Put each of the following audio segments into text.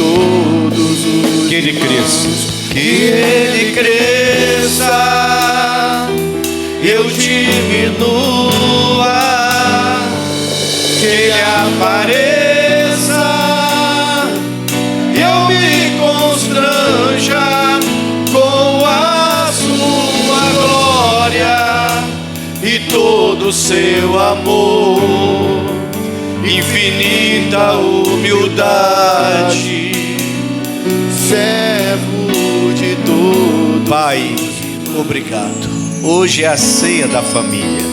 todos os Que ele cresça. que ele cresça, eu diminua, que ele apareça, eu me constranja com a sua glória e todo o seu amor, infinita humildade, servo de todos. Pai, obrigado. Hoje é a ceia da família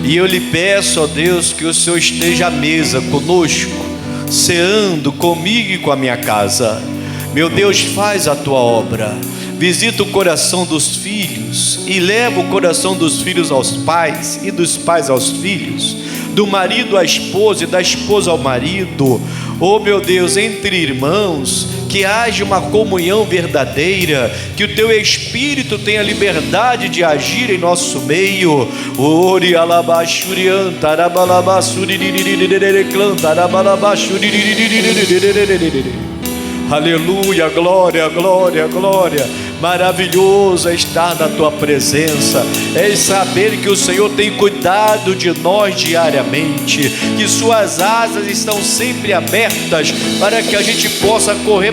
e eu lhe peço, ó Deus, que o Senhor esteja à mesa conosco, ceando comigo e com a minha casa. Meu Deus, faz a tua obra, visita o coração dos filhos e leva o coração dos filhos aos pais e dos pais aos filhos, do marido à esposa e da esposa ao marido. Oh meu Deus, entre irmãos, que haja uma comunhão verdadeira, que o teu Espírito tenha liberdade de agir em nosso meio. Ori alabashurian tarabalabasuri. Aleluia, glória, glória, glória. Maravilhoso é estar na tua presença, é saber que o Senhor tem cuidado de nós diariamente, que suas asas estão sempre abertas para que a gente possa correr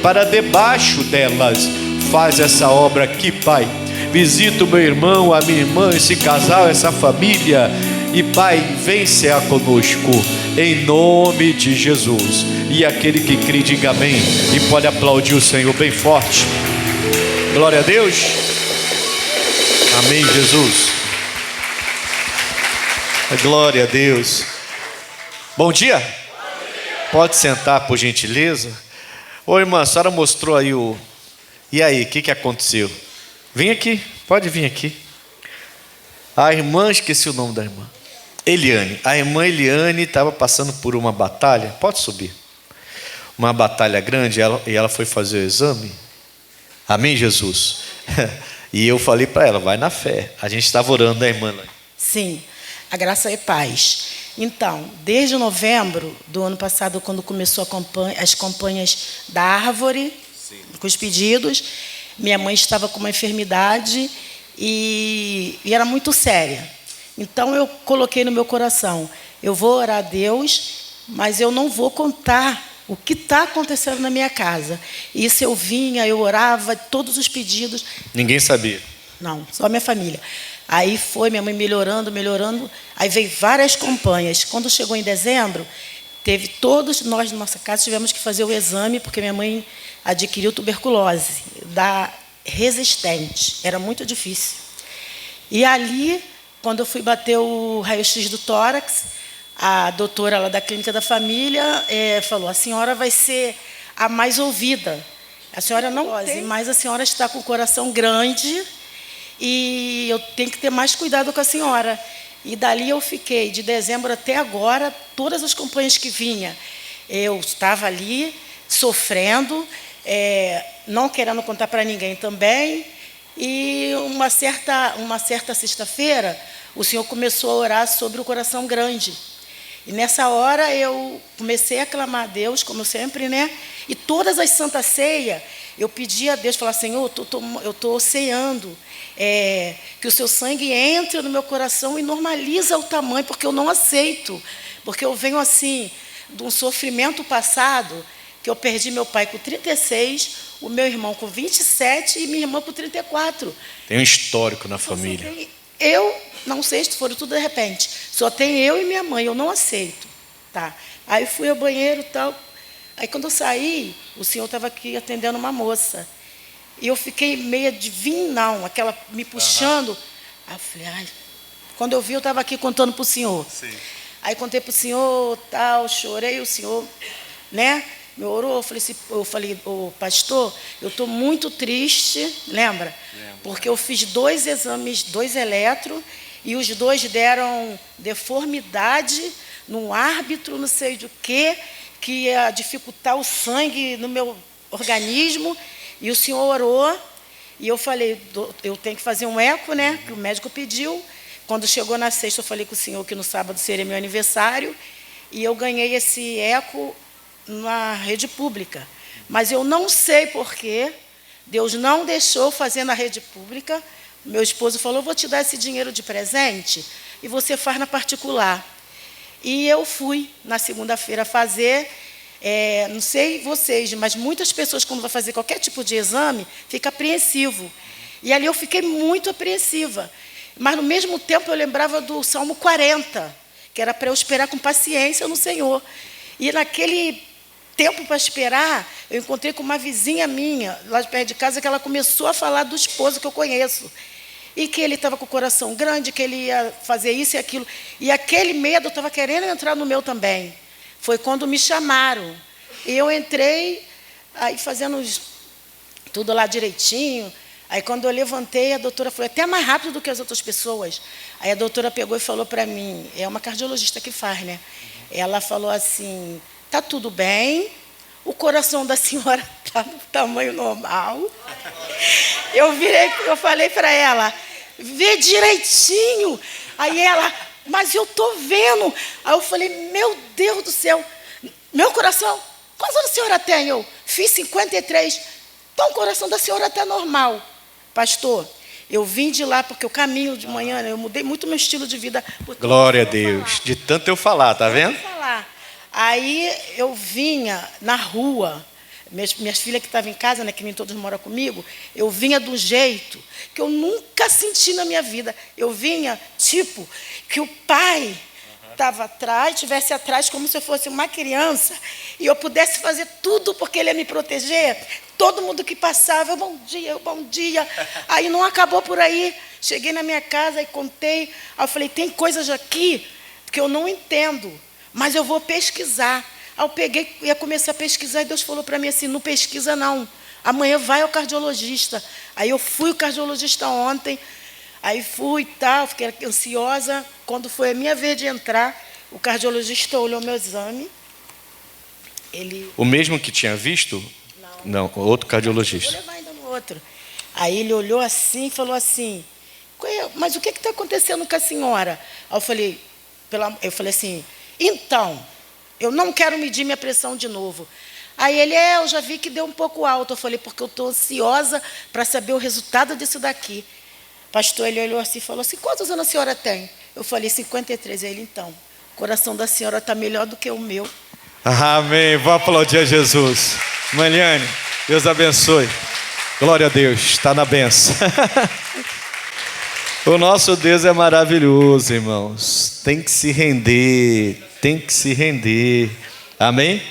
para debaixo delas. Faz essa obra aqui, Pai. Visita o meu irmão, a minha irmã, esse casal, essa família. E Pai, vem cear conosco, em nome de Jesus. E aquele que crê, diga amém. E pode aplaudir o Senhor bem forte. Glória a Deus. Amém, Jesus. Glória a Deus. Bom dia. Pode sentar, por gentileza. Ô irmã, a senhora mostrou aí o... E aí, o que aconteceu? Vem aqui, pode vir aqui. A irmã, esqueci o nome da irmã. Eliane. A irmã Eliane estava passando por uma batalha. Pode subir. Uma batalha grande, e ela foi fazer o exame. Amém, Jesus? E eu falei para ela, vai na fé. A gente estava orando, né, irmã? Sim, a graça é paz. Então, desde novembro do ano passado, quando começou as campanhas da árvore, sim, com os pedidos, minha mãe estava com uma enfermidade e era muito séria. Então, eu coloquei no meu coração, eu vou orar a Deus, mas eu não vou contar o que está acontecendo na minha casa. Isso eu vinha, eu orava, todos os pedidos. Ninguém sabia? Não, só a minha família. Aí foi minha mãe melhorando. Aí veio várias campanhas. Quando chegou em dezembro, teve todos nós na nossa casa tivemos que fazer o exame, porque minha mãe adquiriu tuberculose, da resistente. Era muito difícil. E ali, quando eu fui bater o raio-x do tórax, a doutora lá da clínica da família falou, a senhora vai ser a mais ouvida. A senhora não tem, mas a senhora está com o coração grande e eu tenho que ter mais cuidado com a senhora. E dali eu fiquei, de dezembro até agora, todas as campanhas que vinha, eu estava ali, sofrendo, não querendo contar para ninguém também. E uma certa sexta-feira, o Senhor começou a orar sobre o coração grande. E nessa hora eu comecei a clamar a Deus, como sempre, né? E todas as Santa Ceia, eu pedi a Deus, falar, Senhor, eu estou ceando, que o seu sangue entre no meu coração e normaliza o tamanho, porque eu não aceito. Porque eu venho assim, de um sofrimento passado, que eu perdi meu pai com 36, o meu irmão com 27 e minha irmã com 34. Tem um histórico na família. Eu não sei se foram tudo de repente. Só tem eu e minha mãe, eu não aceito. Tá. Aí fui ao banheiro e tal. Aí quando eu saí, o senhor estava aqui atendendo uma moça. E eu fiquei meio adivinhando, aquela me puxando. Aí eu falei, ai. Quando eu vi, eu estava aqui contando para o senhor. Sim. Aí contei para o senhor, tal, chorei, o senhor, né? Me orou, eu falei, ô pastor, eu estou muito triste, lembra? Porque eu fiz 2 exames, 2 eletro, e os 2 deram deformidade no árbitro, não sei do que ia dificultar o sangue no meu organismo. E o senhor orou, e eu falei, eu tenho que fazer um eco, né? Que o médico pediu. Quando chegou na sexta, eu falei com o senhor que no sábado seria meu aniversário, e eu ganhei esse eco na rede pública. Mas eu não sei porquê, Deus não deixou fazer na rede pública. Meu esposo falou, vou te dar esse dinheiro de presente e você faz na particular. E eu fui na segunda-feira fazer, não sei vocês, mas muitas pessoas quando vão fazer qualquer tipo de exame, ficam apreensivo. E ali eu fiquei muito apreensiva. Mas no mesmo tempo eu lembrava do Salmo 40, que era para eu esperar com paciência no Senhor. E naquele tempo para esperar, eu encontrei com uma vizinha minha, lá de perto de casa, que ela começou a falar do esposo que eu conheço. E que ele estava com o coração grande, que ele ia fazer isso e aquilo. E aquele medo estava querendo entrar no meu também. Foi quando me chamaram. E eu entrei, aí fazendo tudo lá direitinho. Aí quando eu levantei, a doutora foi até mais rápido do que as outras pessoas. Aí a doutora pegou e falou para mim, é uma cardiologista que faz, né? Ela falou assim, tá tudo bem, o coração da senhora está no tamanho normal. Eu falei para ela, vê direitinho. Aí ela, mas eu tô vendo. Aí eu falei, meu Deus do céu, meu coração, quantos anos a senhora tem? Eu fiz 53. Então o coração da senhora está normal. Pastor, eu vim de lá porque o caminho de manhã, eu mudei muito meu estilo de vida. Glória a Deus. De tanto eu falar, tá vendo? Aí eu vinha na rua, minhas filhas que estavam em casa, né, que nem todos moram comigo, eu vinha de um jeito que eu nunca senti na minha vida. Eu vinha, tipo, que o pai estava atrás, estivesse atrás como se eu fosse uma criança, e eu pudesse fazer tudo porque ele ia me proteger. Todo mundo que passava, bom dia, bom dia. Aí não acabou por aí. Cheguei na minha casa e contei. Aí eu falei, tem coisas aqui que eu não entendo, mas eu vou pesquisar. Aí eu peguei, ia começar a pesquisar, e Deus falou para mim assim, não pesquisa não. Amanhã vai ao cardiologista. Aí eu fui ao cardiologista ontem. Aí fui e tal, fiquei ansiosa. Quando foi a minha vez de entrar, o cardiologista olhou meu exame. O mesmo que tinha visto? Não, outro cardiologista. Vou levar ainda no outro. Aí ele olhou assim e falou assim, mas o que está acontecendo com a senhora? Aí eu falei assim, então, eu não quero medir minha pressão de novo. Aí ele, eu já vi que deu um pouco alto. Eu falei, porque eu estou ansiosa para saber o resultado disso daqui. Pastor, ele olhou assim e falou assim, quantos anos a senhora tem? Eu falei, 53. Aí ele, então, o coração da senhora está melhor do que o meu. Amém. Vamos aplaudir a Jesus. Mariane, Deus abençoe. Glória a Deus, está na benção. O nosso Deus é maravilhoso, irmãos. Tem que se render, tem que se render. Amém?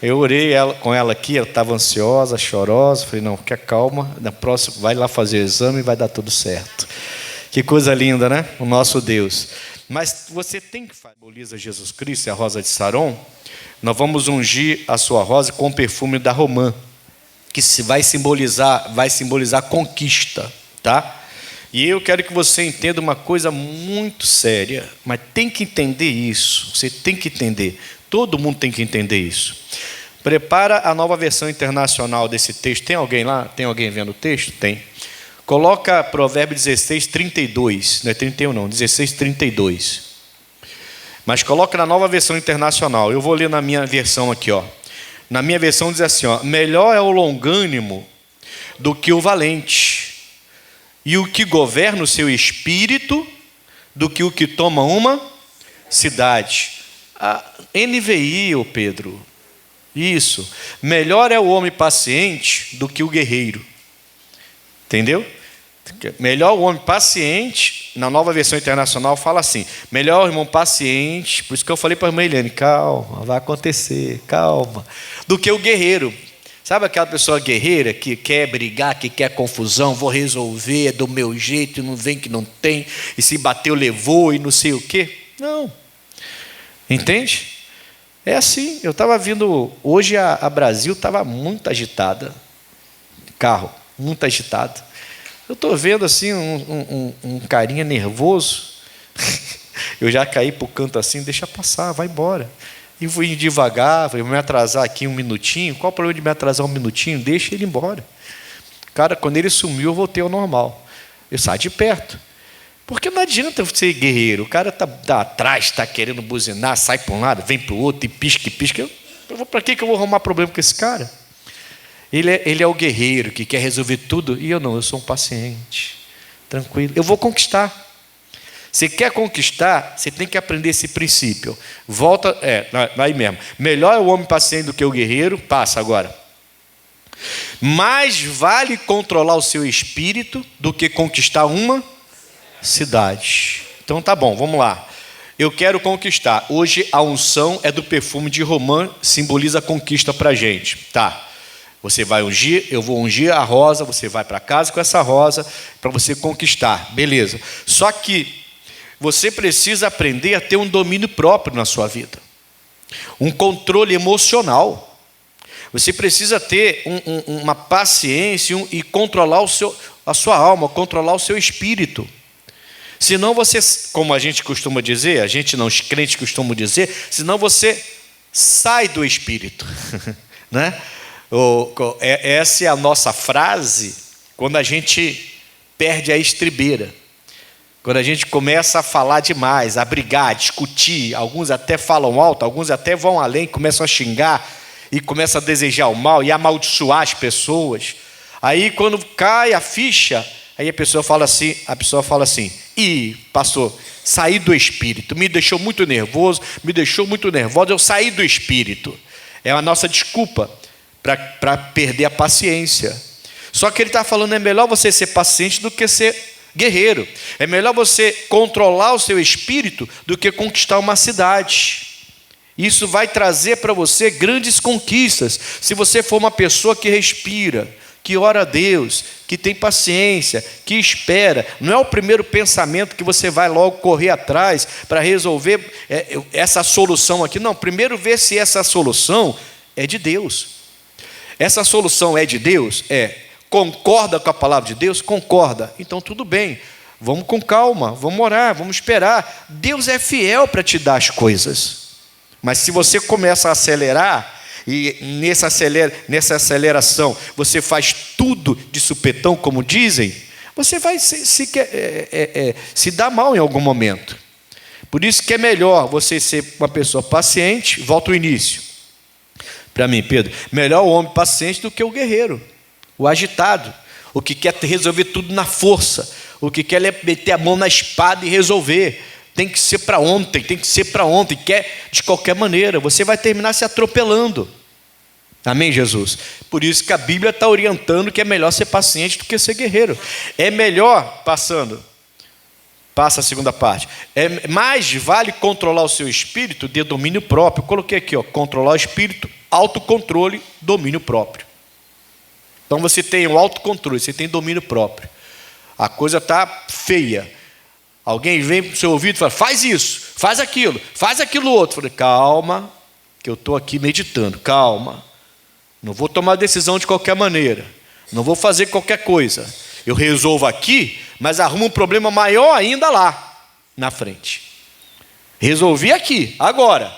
Eu orei com ela aqui, ela estava ansiosa, chorosa. Falei, não, fica calma. Na próxima, vai lá fazer o exame e vai dar tudo certo. Que coisa linda, né? O nosso Deus. Mas você tem que simboliza Jesus Cristo, a rosa de Saron. Nós vamos ungir a sua rosa com o perfume da romã, que vai simbolizar conquista, tá? E eu quero que você entenda uma coisa muito séria, mas tem que entender isso. Você tem que entender. Todo mundo tem que entender isso. Prepara a nova versão internacional desse texto. Tem alguém lá? Tem alguém vendo o texto? Tem. Coloca Provérbios 16, 32. Não é 31 não, 16, 32. Mas coloca na nova versão internacional. Eu vou ler na minha versão aqui, ó. Na minha versão diz assim, ó: melhor é o longânimo do que o valente, e o que governa o seu espírito do que o que toma uma cidade. A NVI, ô Pedro. Isso. Melhor é o homem paciente do que o guerreiro. Entendeu? Melhor o homem paciente, na nova versão internacional fala assim, melhor o irmão paciente, por isso que eu falei para a irmã Eliane, calma, vai acontecer, calma, do que o guerreiro. Sabe aquela pessoa guerreira que quer brigar, que quer confusão, vou resolver, é do meu jeito, e não vem que não tem, e se bateu, levou, e não sei o quê? Não. Entende? É assim, eu estava vindo, hoje a Brasil estava muito agitada, carro, muito agitado. Eu estou vendo assim um carinha nervoso. Eu já caí para o canto assim, deixa passar, vai embora. E fui devagar, vou me atrasar aqui um minutinho. Qual o problema de me atrasar um minutinho? Deixa ele embora. Cara, quando ele sumiu, eu voltei ao normal. Eu saí de perto. Porque não adianta ser guerreiro. O cara está atrás, está querendo buzinar, sai para um lado, vem para o outro, e pisca, e pisca. Para que eu vou arrumar problema com esse cara? Ele é o guerreiro que quer resolver tudo, e eu não, eu sou um paciente, tranquilo, eu vou conquistar. Você quer conquistar, você tem que aprender esse princípio. Volta, aí mesmo. Melhor é o homem paciente do que o guerreiro. Passa agora. Mais vale controlar o seu espírito do que conquistar uma cidade. Então tá bom, vamos lá. Eu quero conquistar. Hoje a unção é do perfume de romã, simboliza a conquista para a gente. Tá. Você vai ungir, eu vou ungir a rosa, você vai para casa com essa rosa para você conquistar. Beleza. Só que você precisa aprender a ter um domínio próprio na sua vida. Um controle emocional. Você precisa ter uma paciência e controlar a sua alma, controlar o seu espírito. Senão você, como a gente costuma dizer, a gente não, os crentes costumam dizer, senão você sai do espírito. Né? Essa é a nossa frase quando a gente perde a estribeira. Quando a gente começa a falar demais, a brigar, a discutir, alguns até falam alto, alguns até vão além, começam a xingar e começam a desejar o mal e amaldiçoar as pessoas. Aí quando cai a ficha, aí a pessoa fala assim, ih, pastor, saí do espírito, me deixou muito nervoso, eu saí do espírito. É a nossa desculpa para perder a paciência. Só que ele está falando, é melhor você ser paciente do que ser guerreiro. É melhor você controlar o seu espírito do que conquistar uma cidade. Isso vai trazer para você grandes conquistas. Se você for uma pessoa que respira, que ora a Deus, que tem paciência, que espera, não é o primeiro pensamento que você vai logo correr atrás para resolver essa solução aqui. Não, primeiro ver se essa solução é de Deus. Essa solução é de Deus? Concorda com a palavra de Deus? Concorda. Então tudo bem, vamos com calma, vamos orar, vamos esperar. Deus é fiel para te dar as coisas. Mas se você começa a acelerar, e nessa aceleração você faz tudo de supetão, como dizem, você vai se dar mal em algum momento. Por isso que é melhor você ser uma pessoa paciente. Volta ao início. Para mim, Pedro, melhor o homem paciente do que o guerreiro, o agitado, o que quer resolver tudo na força, o que quer meter a mão na espada e resolver. Tem que ser para ontem, quer de qualquer maneira. Você vai terminar se atropelando. Amém, Jesus? Por isso que a Bíblia está orientando que é melhor ser paciente do que ser guerreiro. É melhor, passa a segunda parte, mais vale controlar o seu espírito de domínio próprio. Coloquei aqui, controlar o espírito, autocontrole, domínio próprio. Então você tem o autocontrole, você tem domínio próprio. A coisa está feia. Alguém vem para o seu ouvido e fala, faz isso, faz aquilo outro. Eu falei, calma, que eu estou aqui meditando, calma. Não vou tomar decisão de qualquer maneira, não vou fazer qualquer coisa. Eu resolvo aqui, mas arrumo um problema maior ainda lá na frente. Resolvi aqui, agora.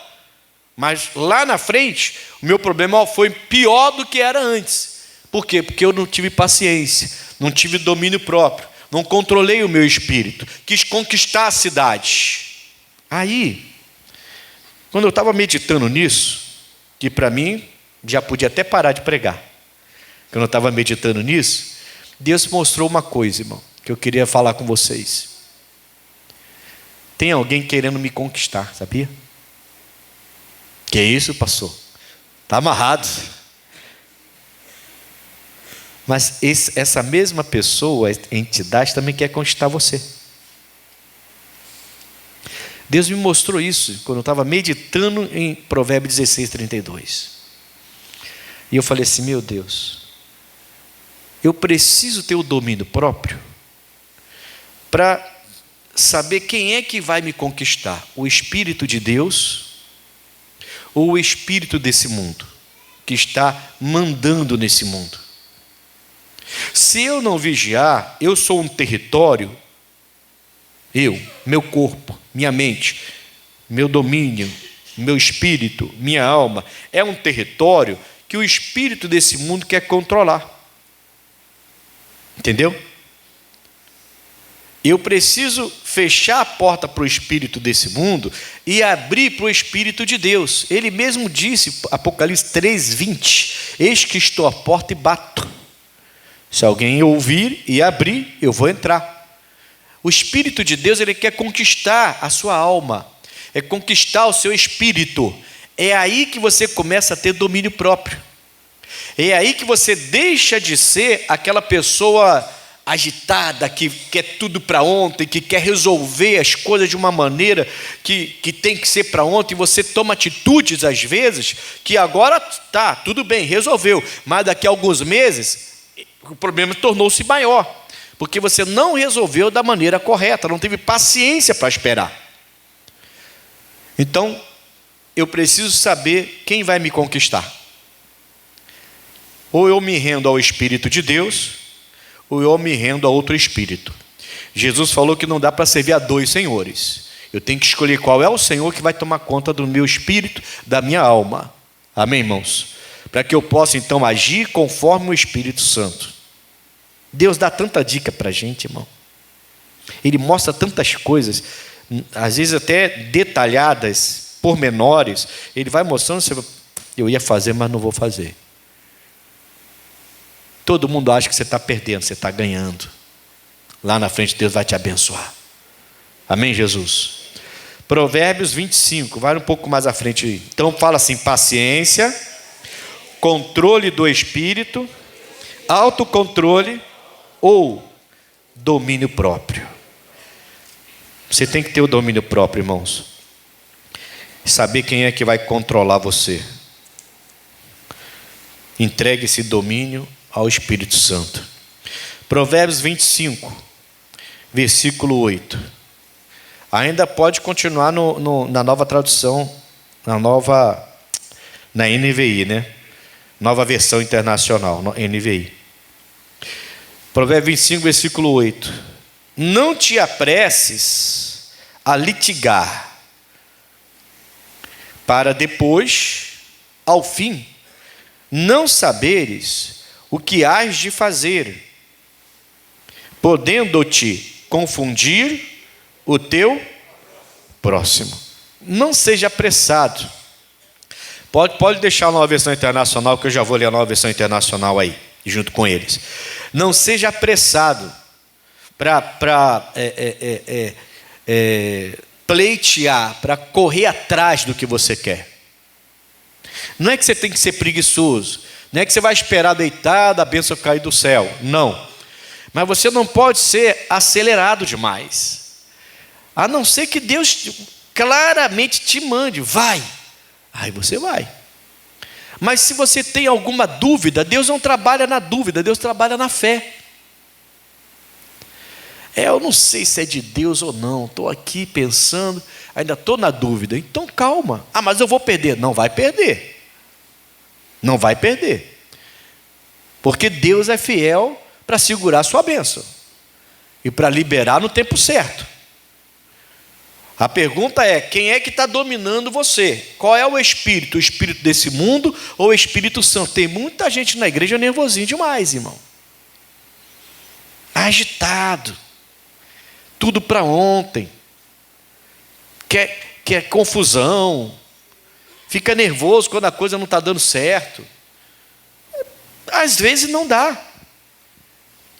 Mas lá na frente, o meu problema foi pior do que era antes. Por quê? Porque eu não tive paciência, não tive domínio próprio, não controlei o meu espírito, quis conquistar a cidade. Aí, quando eu estava meditando nisso, que para mim já podia até parar de pregar, quando eu estava meditando nisso, Deus mostrou uma coisa, irmão, que eu queria falar com vocês. Tem alguém querendo me conquistar, sabia? Que isso, pastor? Está amarrado. Mas essa mesma pessoa, entidade, também quer conquistar você. Deus me mostrou isso quando eu estava meditando em Provérbios 16, 32. E eu falei assim, meu Deus, eu preciso ter o domínio próprio para saber quem é que vai me conquistar, o Espírito de Deus ou o espírito desse mundo, que está mandando nesse mundo. Se eu não vigiar, eu sou um território, meu corpo, minha mente, meu domínio, meu espírito, minha alma, é um território que o espírito desse mundo quer controlar. Entendeu? Eu preciso fechar a porta para o espírito desse mundo e abrir para o Espírito de Deus. Ele mesmo disse, Apocalipse 3:20, eis que estou à porta e bato. Se alguém ouvir e abrir, eu vou entrar. O Espírito de Deus, ele quer conquistar a sua alma, é conquistar o seu espírito. É aí que você começa a ter domínio próprio. É aí que você deixa de ser aquela pessoa agitada, que quer tudo para ontem, que quer resolver as coisas de uma maneira que tem que ser para ontem. Você toma atitudes, às vezes, que agora tá, tudo bem, resolveu, mas daqui a alguns meses, o problema tornou-se maior, porque você não resolveu da maneira correta, não teve paciência para esperar. Então, eu preciso saber quem vai me conquistar. Ou eu me rendo ao Espírito de Deus, ou eu me rendo a outro espírito. Jesus falou que não dá para servir a dois senhores. Eu tenho que escolher qual é o Senhor que vai tomar conta do meu espírito, da minha alma. Amém, irmãos? Para que eu possa então agir conforme o Espírito Santo. Deus dá tanta dica para a gente, irmão. Ele mostra tantas coisas, às vezes até detalhadas, pormenores. Ele vai mostrando, eu ia fazer, mas não vou fazer. Todo mundo acha que você está perdendo, você está ganhando. Lá na frente Deus vai te abençoar. Amém, Jesus? Provérbios 25, vai um pouco mais à frente. Então fala assim, paciência, controle do espírito, autocontrole ou domínio próprio. Você tem que ter o domínio próprio, irmãos. Saber quem é que vai controlar você. Entregue esse domínio ao Espírito Santo. Provérbios 25, versículo 8. Ainda pode continuar na nova tradução, na NVI, né? Nova versão internacional, NVI. Provérbios 25, versículo 8. Não te apresses a litigar, para depois, ao fim, não saberes o que hás de fazer, podendo-te confundir o teu próximo. Não seja apressado. Pode deixar a nova versão internacional, que eu já vou ler a nova versão internacional aí, junto com eles. Não seja apressado para pleitear, para correr atrás do que você quer. Não é que você tem que ser preguiçoso, não é que você vai esperar deitado, a bênção cair do céu. Não. Mas você não pode ser acelerado demais. A não ser que Deus claramente te mande, vai. Aí você vai. Mas se você tem alguma dúvida, Deus não trabalha na dúvida, Deus trabalha na fé. Eu não sei se é de Deus ou não, estou aqui pensando, ainda estou na dúvida. Então calma. Mas eu vou perder. Não vai perder. Não vai perder. Porque Deus é fiel para segurar a sua bênção e para liberar no tempo certo. A pergunta é, quem é que está dominando você? Qual é o espírito? O espírito desse mundo ou o Espírito Santo? Tem muita gente na igreja nervosinho demais, irmão. Agitado. Tudo para ontem. Quer confusão. Fica nervoso quando a coisa não está dando certo. Às vezes não dá.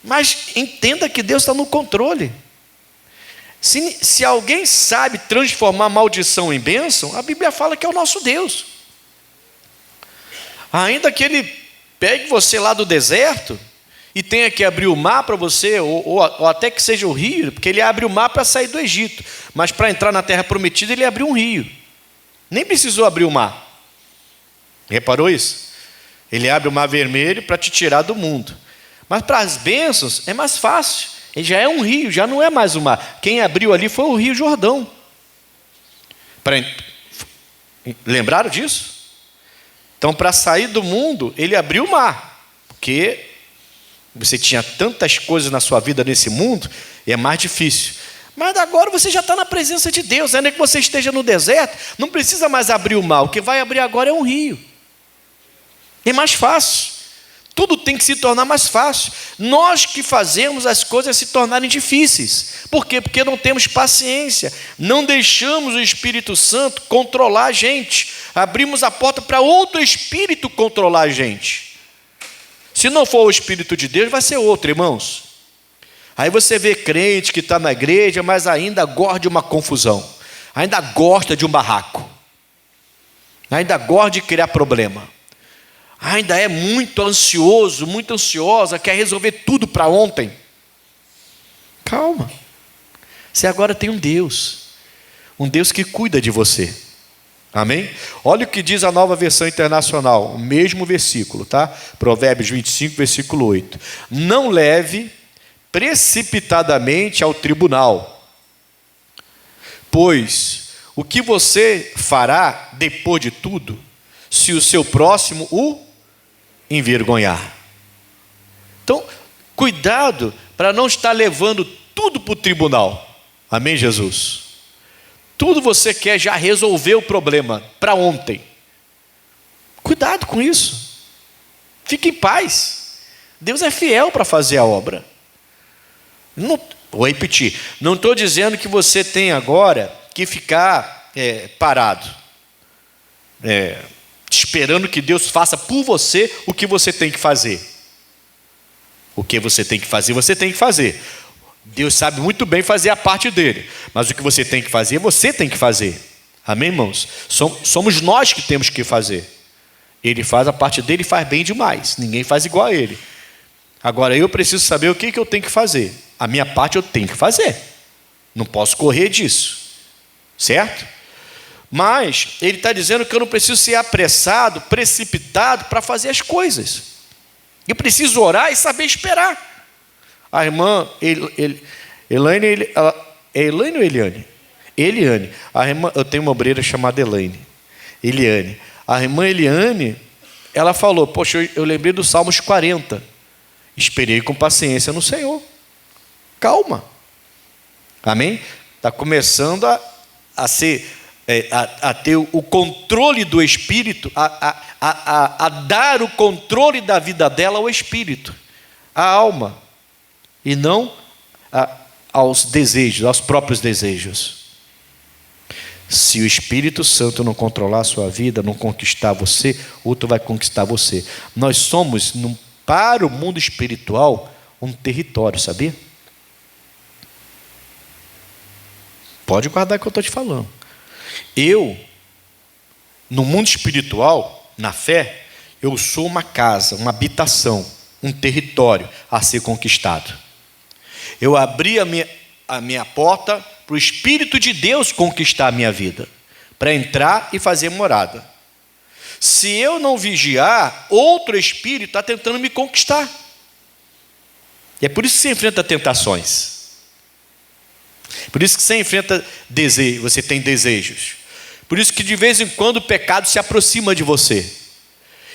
Mas entenda que Deus está no controle. Se alguém sabe transformar maldição em bênção, a Bíblia fala que é o nosso Deus. Ainda que Ele pegue você lá do deserto e tenha que abrir o mar para você, ou até que seja o rio, porque Ele abre o mar para sair do Egito, mas para entrar na terra prometida Ele abriu um rio. Nem precisou abrir o mar. Reparou isso? Ele abre o mar vermelho para te tirar do mundo. Mas para as bênçãos é mais fácil. Ele já é um rio, já não é mais o mar. Quem abriu ali foi o Rio Jordão. Lembraram disso? Então, para sair do mundo, ele abriu o mar. Porque você tinha tantas coisas na sua vida nesse mundo, e é mais difícil. Mas agora você já está na presença de Deus. Ainda que você esteja no deserto, não precisa mais abrir o mar. O que vai abrir agora é um rio. É mais fácil. Tudo tem que se tornar mais fácil. Nós que fazemos as coisas se tornarem difíceis. Por quê? Porque não temos paciência. Não deixamos o Espírito Santo controlar a gente. Abrimos a porta para outro espírito controlar a gente. Se não for o Espírito de Deus, vai ser outro, irmãos. Aí você vê crente que está na igreja, mas ainda gosta de uma confusão. Ainda gosta de um barraco. Ainda gosta de criar problema. Ainda é muito ansioso, muito ansiosa, quer resolver tudo para ontem. Calma. Você agora tem um Deus que cuida de você. Amém? Olha o que diz a Nova Versão Internacional, o mesmo versículo, tá? Provérbios 25, versículo 8. Não leve precipitadamente ao tribunal, pois o que você fará depois de tudo, se o seu próximo o envergonhar? Então, cuidado para não estar levando tudo para o tribunal. Amém, Jesus? Tudo você quer já resolver o problema para ontem. Cuidado com isso. Fique em paz. Deus é fiel para fazer a obra. Não, vou repetir. Não estou dizendo que você tem agora que ficar parado. Esperando que Deus faça por você o que você tem que fazer. O que você tem que fazer, você tem que fazer. Deus sabe muito bem fazer a parte dele, mas o que você tem que fazer, você tem que fazer. Amém, irmãos? Somos nós que temos que fazer. Ele faz a parte dele e faz bem demais. Ninguém faz igual a ele. Agora eu preciso saber o que eu tenho que fazer. A minha parte eu tenho que fazer. Não posso correr disso. Certo? Mas ele está dizendo que eu não preciso ser apressado, precipitado para fazer as coisas. Eu preciso orar e saber esperar. A irmã Elaine, é Elaine ou Eliane? Eliane. A irmã, eu tenho uma obreira chamada Eliane. A irmã Eliane, ela falou, poxa, eu lembrei dos Salmos 40. Esperei com paciência no Senhor. Calma. Amém? Está começando a ter o controle do Espírito, a dar o controle da vida dela ao Espírito, à alma, e não aos desejos, aos próprios desejos. Se o Espírito Santo não controlar a sua vida, não conquistar você, outro vai conquistar você. Nós somos, para o mundo espiritual, um território, sabia? Pode guardar o que eu estou te falando. No mundo espiritual, na fé, eu sou uma casa, uma habitação, um território a ser conquistado. Eu abri a minha porta para o Espírito de Deus conquistar a minha vida, para entrar e fazer morada. Se eu não vigiar, outro Espírito está tentando me conquistar. E é por isso que você enfrenta tentações. Por isso que você enfrenta desejos, você tem desejos. Por isso que de vez em quando o pecado se aproxima de você.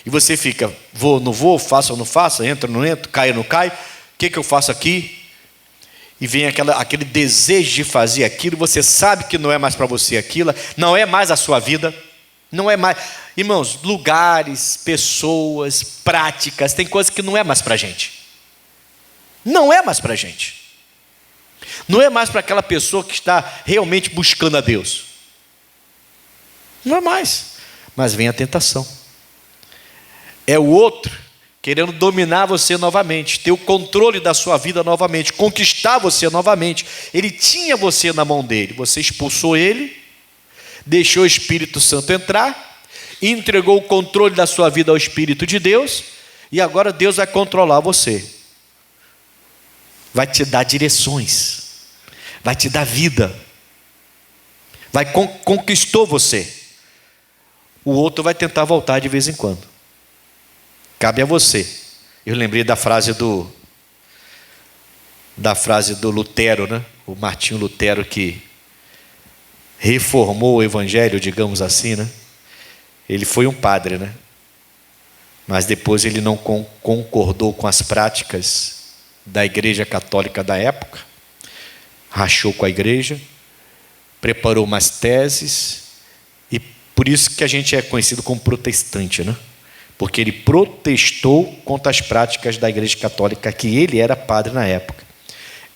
E você fica, vou, não vou, faço ou não faço, entro ou não entro, caio ou não caio, o que eu faço aqui? E vem aquele desejo de fazer aquilo, você sabe que não é mais para você aquilo, não é mais a sua vida, não é mais. Irmãos, lugares, pessoas, práticas, tem coisas que não é mais para a gente. Não é mais para a gente. Não é mais para aquela pessoa que está realmente buscando a Deus. Não é mais. Mas vem a tentação. É o outro querendo dominar você novamente, ter o controle da sua vida novamente, conquistar você novamente. Ele tinha você na mão dele. Você expulsou ele, deixou o Espírito Santo entrar, entregou o controle da sua vida ao Espírito de Deus, e agora Deus vai controlar você. Vai te dar direções, vai te dar vida, conquistou você. O outro vai tentar voltar de vez em quando. Cabe a você. Eu lembrei da frase do Lutero, né? O Martinho Lutero, que reformou o Evangelho, digamos assim, né? Ele foi um padre, né? Mas depois ele não concordou com as práticas da Igreja Católica da época, rachou com a igreja, preparou umas teses, e por isso que a gente é conhecido como protestante, né? porque ele protestou contra as práticas da Igreja Católica, que ele era padre na época.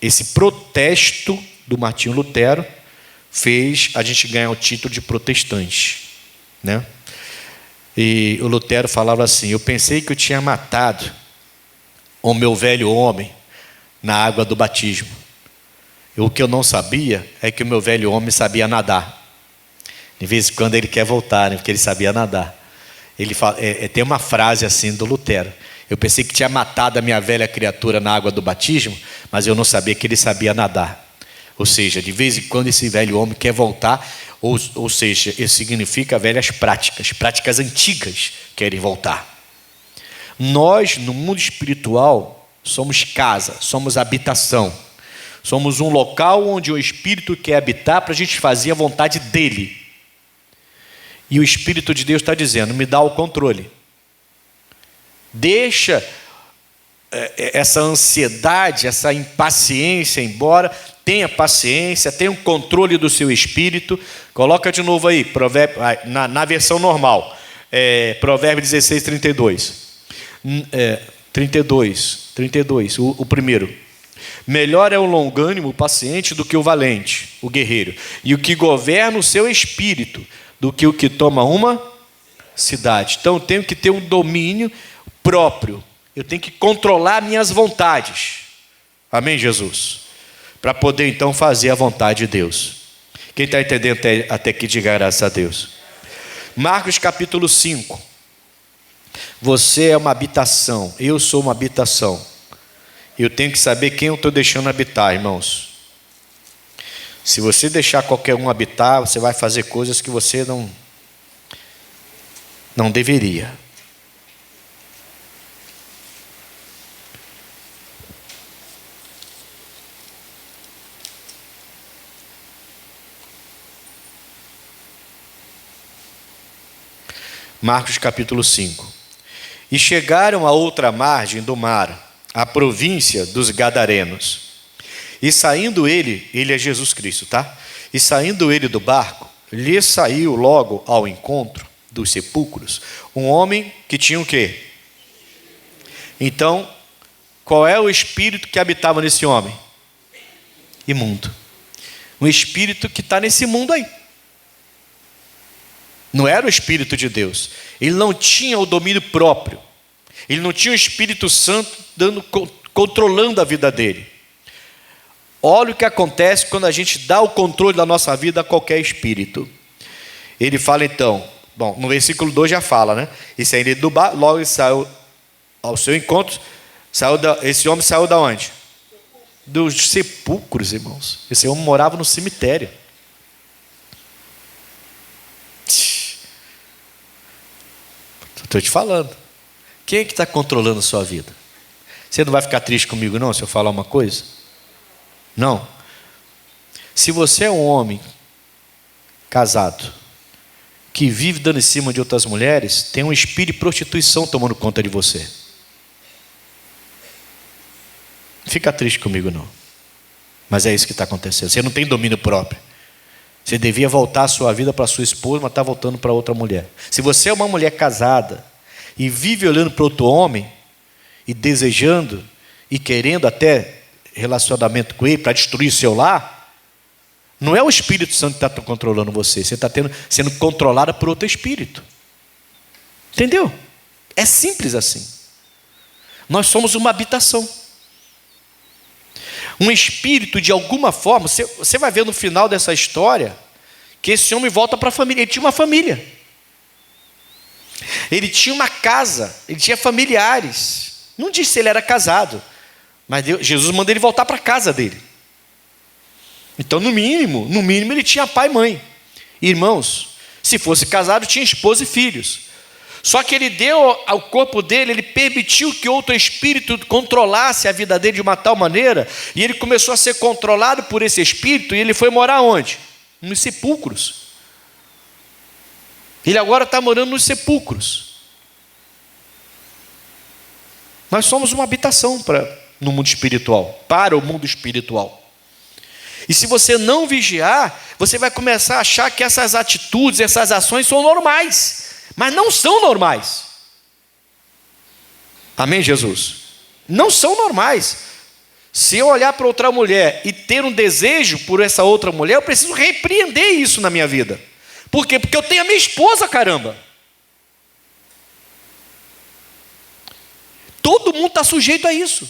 Esse protesto do Martinho Lutero fez a gente ganhar o título de protestante, né? E o Lutero falava assim: eu pensei que eu tinha matado o meu velho homem na água do batismo. O que eu não sabia é que o meu velho homem sabia nadar. De vez em quando ele quer voltar, né? Porque ele sabia nadar. Ele fala, tem uma frase assim do Lutero: eu pensei que tinha matado a minha velha criatura na água do batismo, mas eu não sabia que ele sabia nadar. Ou seja, de vez em quando esse velho homem quer voltar, ou seja, isso significa velhas práticas antigas querem voltar. Nós, no mundo espiritual, somos casa, somos habitação. Somos um local onde o Espírito quer habitar para a gente fazer a vontade dEle. E o Espírito de Deus está dizendo: me dá o controle. Deixa essa ansiedade, essa impaciência embora. Tenha paciência, tenha o controle do seu espírito. Coloca de novo aí, na versão normal. Provérbio 16, 32. 32, o primeiro. Melhor é o longânimo, o paciente, do que o valente, o guerreiro. E o que governa o seu espírito, do que o que toma uma cidade. Então eu tenho que ter um domínio próprio. Eu tenho que controlar minhas vontades. Amém, Jesus? Para poder então fazer a vontade de Deus. Quem está entendendo até aqui, diga graças a Deus. Marcos capítulo 5. Você é uma habitação, eu sou uma habitação. Eu tenho que saber quem eu estou deixando habitar, irmãos. Se você deixar qualquer um habitar, você vai fazer coisas que você não deveria. Marcos capítulo 5. E chegaram à outra margem do mar, a província dos Gadarenos. E saindo ele é Jesus Cristo, tá? E saindo ele do barco, lhe saiu logo ao encontro dos sepulcros um homem que tinha o quê? Então, qual é o espírito que habitava nesse homem? Imundo. Um espírito que está nesse mundo aí. Não era o Espírito de Deus. Ele não tinha o domínio próprio. Ele não tinha o Espírito Santo controlando a vida dele. Olha o que acontece quando a gente dá o controle da nossa vida a qualquer espírito. Ele fala então, bom, no versículo 2 já fala, né? E saindo do bar, logo ele saiu ao seu encontro. Esse homem saiu da onde? Dos sepulcros, irmãos. Esse homem morava no cemitério. Estou te falando. Quem é que está controlando a sua vida? Você não vai ficar triste comigo não, se eu falar uma coisa? Não. Se você é um homem casado, que vive dando em cima de outras mulheres, tem um espírito de prostituição tomando conta de você. Não fica triste comigo não. Mas é isso que está acontecendo. Você não tem domínio próprio. Você devia voltar a sua vida para sua esposa, mas está voltando para outra mulher. Se você é uma mulher casada e vive olhando para outro homem e desejando e querendo até relacionamento com ele para destruir seu lar, não é o Espírito Santo que está controlando você. Você está sendo controlada por outro espírito. Entendeu? É simples assim. Nós somos uma habitação. Um espírito, de alguma forma, você vai ver no final dessa história, que esse homem volta para a família. Ele tinha uma família. Ele tinha uma casa. Ele tinha familiares. Não disse se ele era casado, mas Jesus mandou ele voltar para a casa dele. Então, no mínimo, ele tinha pai e mãe. Irmãos, se fosse casado, tinha esposa e filhos. Só que ele deu ao corpo dele, ele permitiu que outro espírito controlasse a vida dele de uma tal maneira, e ele começou a ser controlado por esse espírito, e ele foi morar onde? Nos sepulcros. Ele agora está morando nos sepulcros. Nós somos uma habitação no mundo espiritual, para o mundo espiritual. E se você não vigiar, você vai começar a achar que essas atitudes, essas ações são normais. Mas não são normais. Amém, Jesus? Não são normais. Se eu olhar para outra mulher e ter um desejo por essa outra mulher, eu preciso repreender isso na minha vida. Por quê? Porque eu tenho a minha esposa, caramba. Todo mundo está sujeito a isso.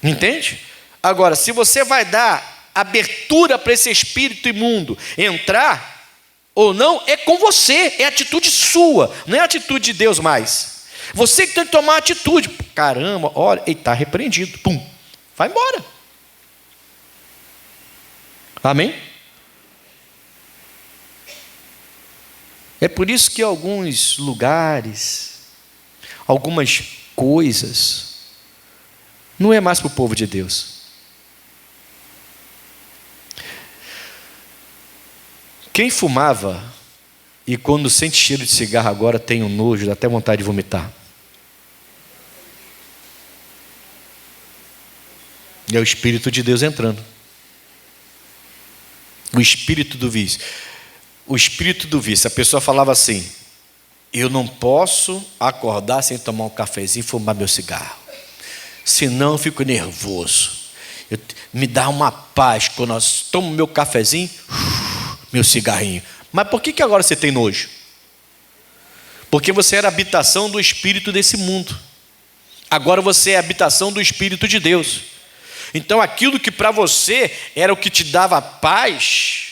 Entende? Agora, se você vai dar abertura para esse espírito imundo entrar ou não, é com você, é atitude sua, não é atitude de Deus mais. Você que tem que tomar atitude. Caramba, olha, ele está repreendido. Pum, vai embora. Amém? É por isso que alguns lugares, algumas coisas, não é mais para o povo de Deus. Quem fumava e quando sente cheiro de cigarro agora tem um nojo, dá até vontade de vomitar. É o Espírito de Deus entrando. O espírito do vício. O espírito do vício. A pessoa falava assim: eu não posso acordar sem tomar um cafezinho e fumar meu cigarro. Senão eu fico nervoso. Me dá uma paz quando eu tomo meu cafezinho, meu cigarrinho. Mas por que agora você tem nojo? Porque você era habitação do espírito desse mundo. Agora você é habitação do Espírito de Deus. Então aquilo que para você era o que te dava paz,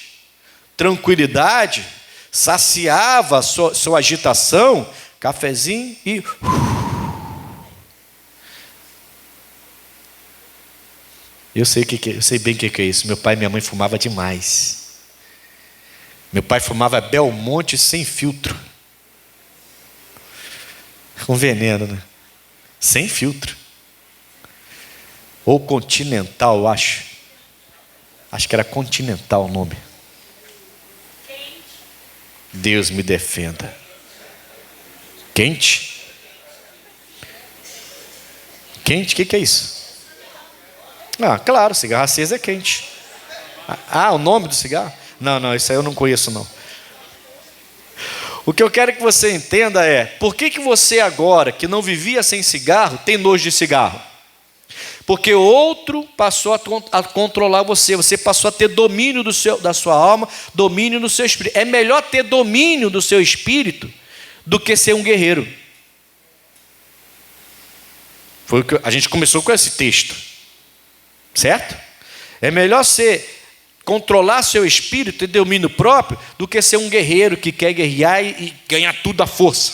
tranquilidade, saciava a sua agitação, cafezinho e... Eu sei bem o que é isso. Meu pai e minha mãe fumavam demais. Meu pai fumava Belmonte sem filtro. Com veneno, né? Sem filtro. Ou Continental, eu acho. Acho que era Continental o nome. Deus me defenda. Quente? Quente? O que é isso? Ah, claro, cigarro aceso é quente. Ah, o nome do cigarro? Não, isso aí eu não conheço não. O que eu quero que você entenda é, por que você agora, que não vivia sem cigarro, tem nojo de cigarro? Porque outro passou a controlar você, você passou a ter domínio da sua alma, domínio do seu espírito. É melhor ter domínio do seu espírito do que ser um guerreiro. Foi o que a gente começou com esse texto, certo? É melhor controlar seu espírito e domínio próprio do que ser um guerreiro que quer guerrear e ganhar tudo à força.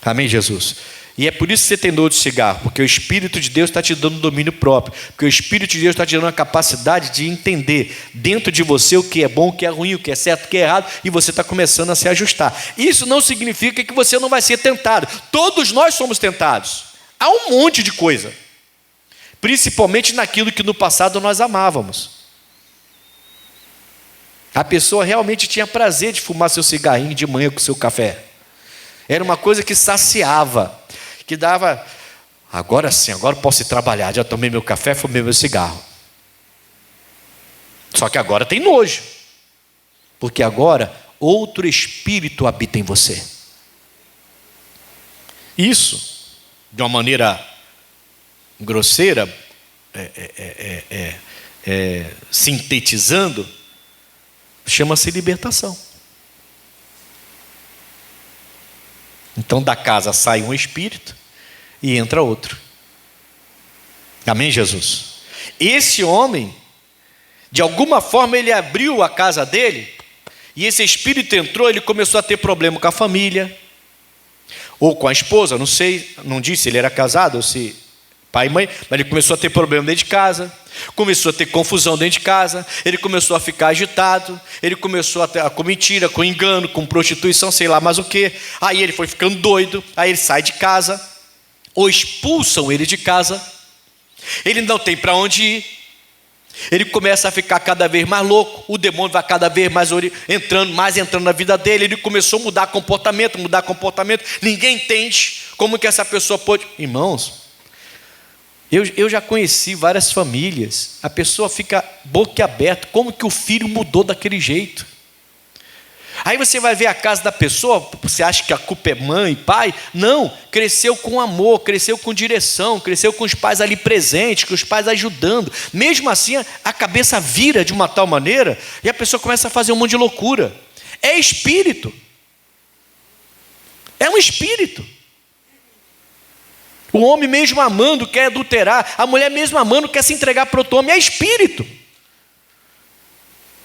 Amém, Jesus? E é por isso que você tem nojo de cigarro, porque o Espírito de Deus está te dando domínio próprio, porque o Espírito de Deus está te dando a capacidade de entender dentro de você o que é bom, o que é ruim, o que é certo, o que é errado, e você está começando a se ajustar. Isso não significa que você não vai ser tentado. Todos nós somos tentados. Há um monte de coisa, principalmente naquilo que no passado nós amávamos. A pessoa realmente tinha prazer de fumar seu cigarrinho de manhã com seu café. Era uma coisa que saciava, que dava, agora sim, agora eu posso ir trabalhar, já tomei meu café, fumei meu cigarro. Só que agora tem nojo, porque agora outro espírito habita em você. Isso, de uma maneira grosseira, sintetizando, chama-se libertação. Então da casa sai um espírito e entra outro. Amém, Jesus? Esse homem, de alguma forma ele abriu a casa dele, e esse espírito entrou, ele começou a ter problema com a família, ou com a esposa, não sei, não disse se ele era casado ou se pai e mãe, mas ele começou a ter problema dentro de casa, começou a ter confusão dentro de casa, ele começou a ficar agitado, ele começou com mentira, com engano, com prostituição, sei lá mais o que. Aí ele foi ficando doido, aí ele sai de casa, ou expulsam ele de casa, ele não tem para onde ir, ele começa a ficar cada vez mais louco, o demônio vai cada vez mais entrando na vida dele, ele começou a mudar comportamento, ninguém entende como que essa pessoa pode... Irmãos, eu já conheci várias famílias, a pessoa fica boquiaberta, como que o filho mudou daquele jeito? Aí você vai ver a casa da pessoa, você acha que a culpa é mãe, pai? Não, cresceu com amor, cresceu com direção, cresceu com os pais ali presentes, com os pais ajudando. Mesmo assim, a cabeça vira de uma tal maneira e a pessoa começa a fazer um monte de loucura. É espírito. É um espírito. O homem mesmo amando quer adulterar, a mulher mesmo amando quer se entregar para outro homem, é espírito.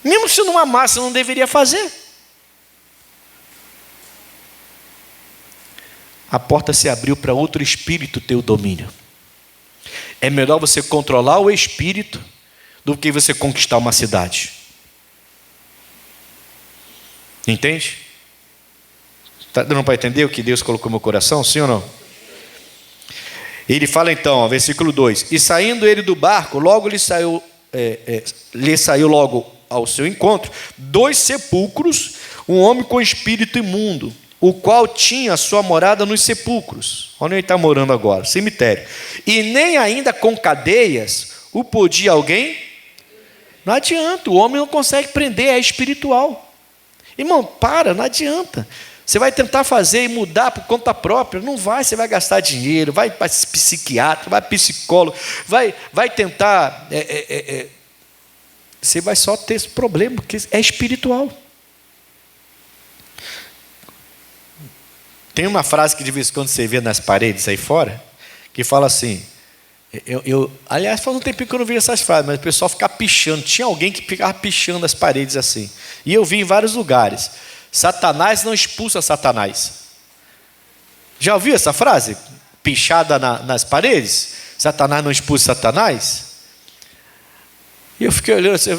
Mesmo se não amasse, não deveria fazer. A porta se abriu para outro espírito ter o domínio. É melhor você controlar o espírito do que você conquistar uma cidade. Entende? Está dando para entender o que Deus colocou no meu coração? Sim ou não? Ele fala então, versículo 2: e saindo ele do barco, logo lhe saiu logo ao seu encontro 2 sepulcros, um homem com espírito imundo, o qual tinha a sua morada nos sepulcros. Onde ele está morando agora? Cemitério. E nem ainda com cadeias o podia alguém? Não adianta, o homem não consegue prender, é espiritual. Irmão, não adianta. Você vai tentar fazer e mudar por conta própria, não vai, você vai gastar dinheiro, vai para psiquiatra, vai para psicólogo, vai tentar, você vai só ter esse problema, porque é espiritual. Tem uma frase que de vez em quando você vê nas paredes aí fora, que fala assim, aliás, faz um tempinho que eu não vi essas frases, mas o pessoal fica pichando, tinha alguém que ficava pichando as paredes assim, e eu vi em vários lugares: Satanás não expulsa Satanás. Já ouviu essa frase? Pichada nas paredes? Satanás não expulsa Satanás? E eu fiquei olhando assim,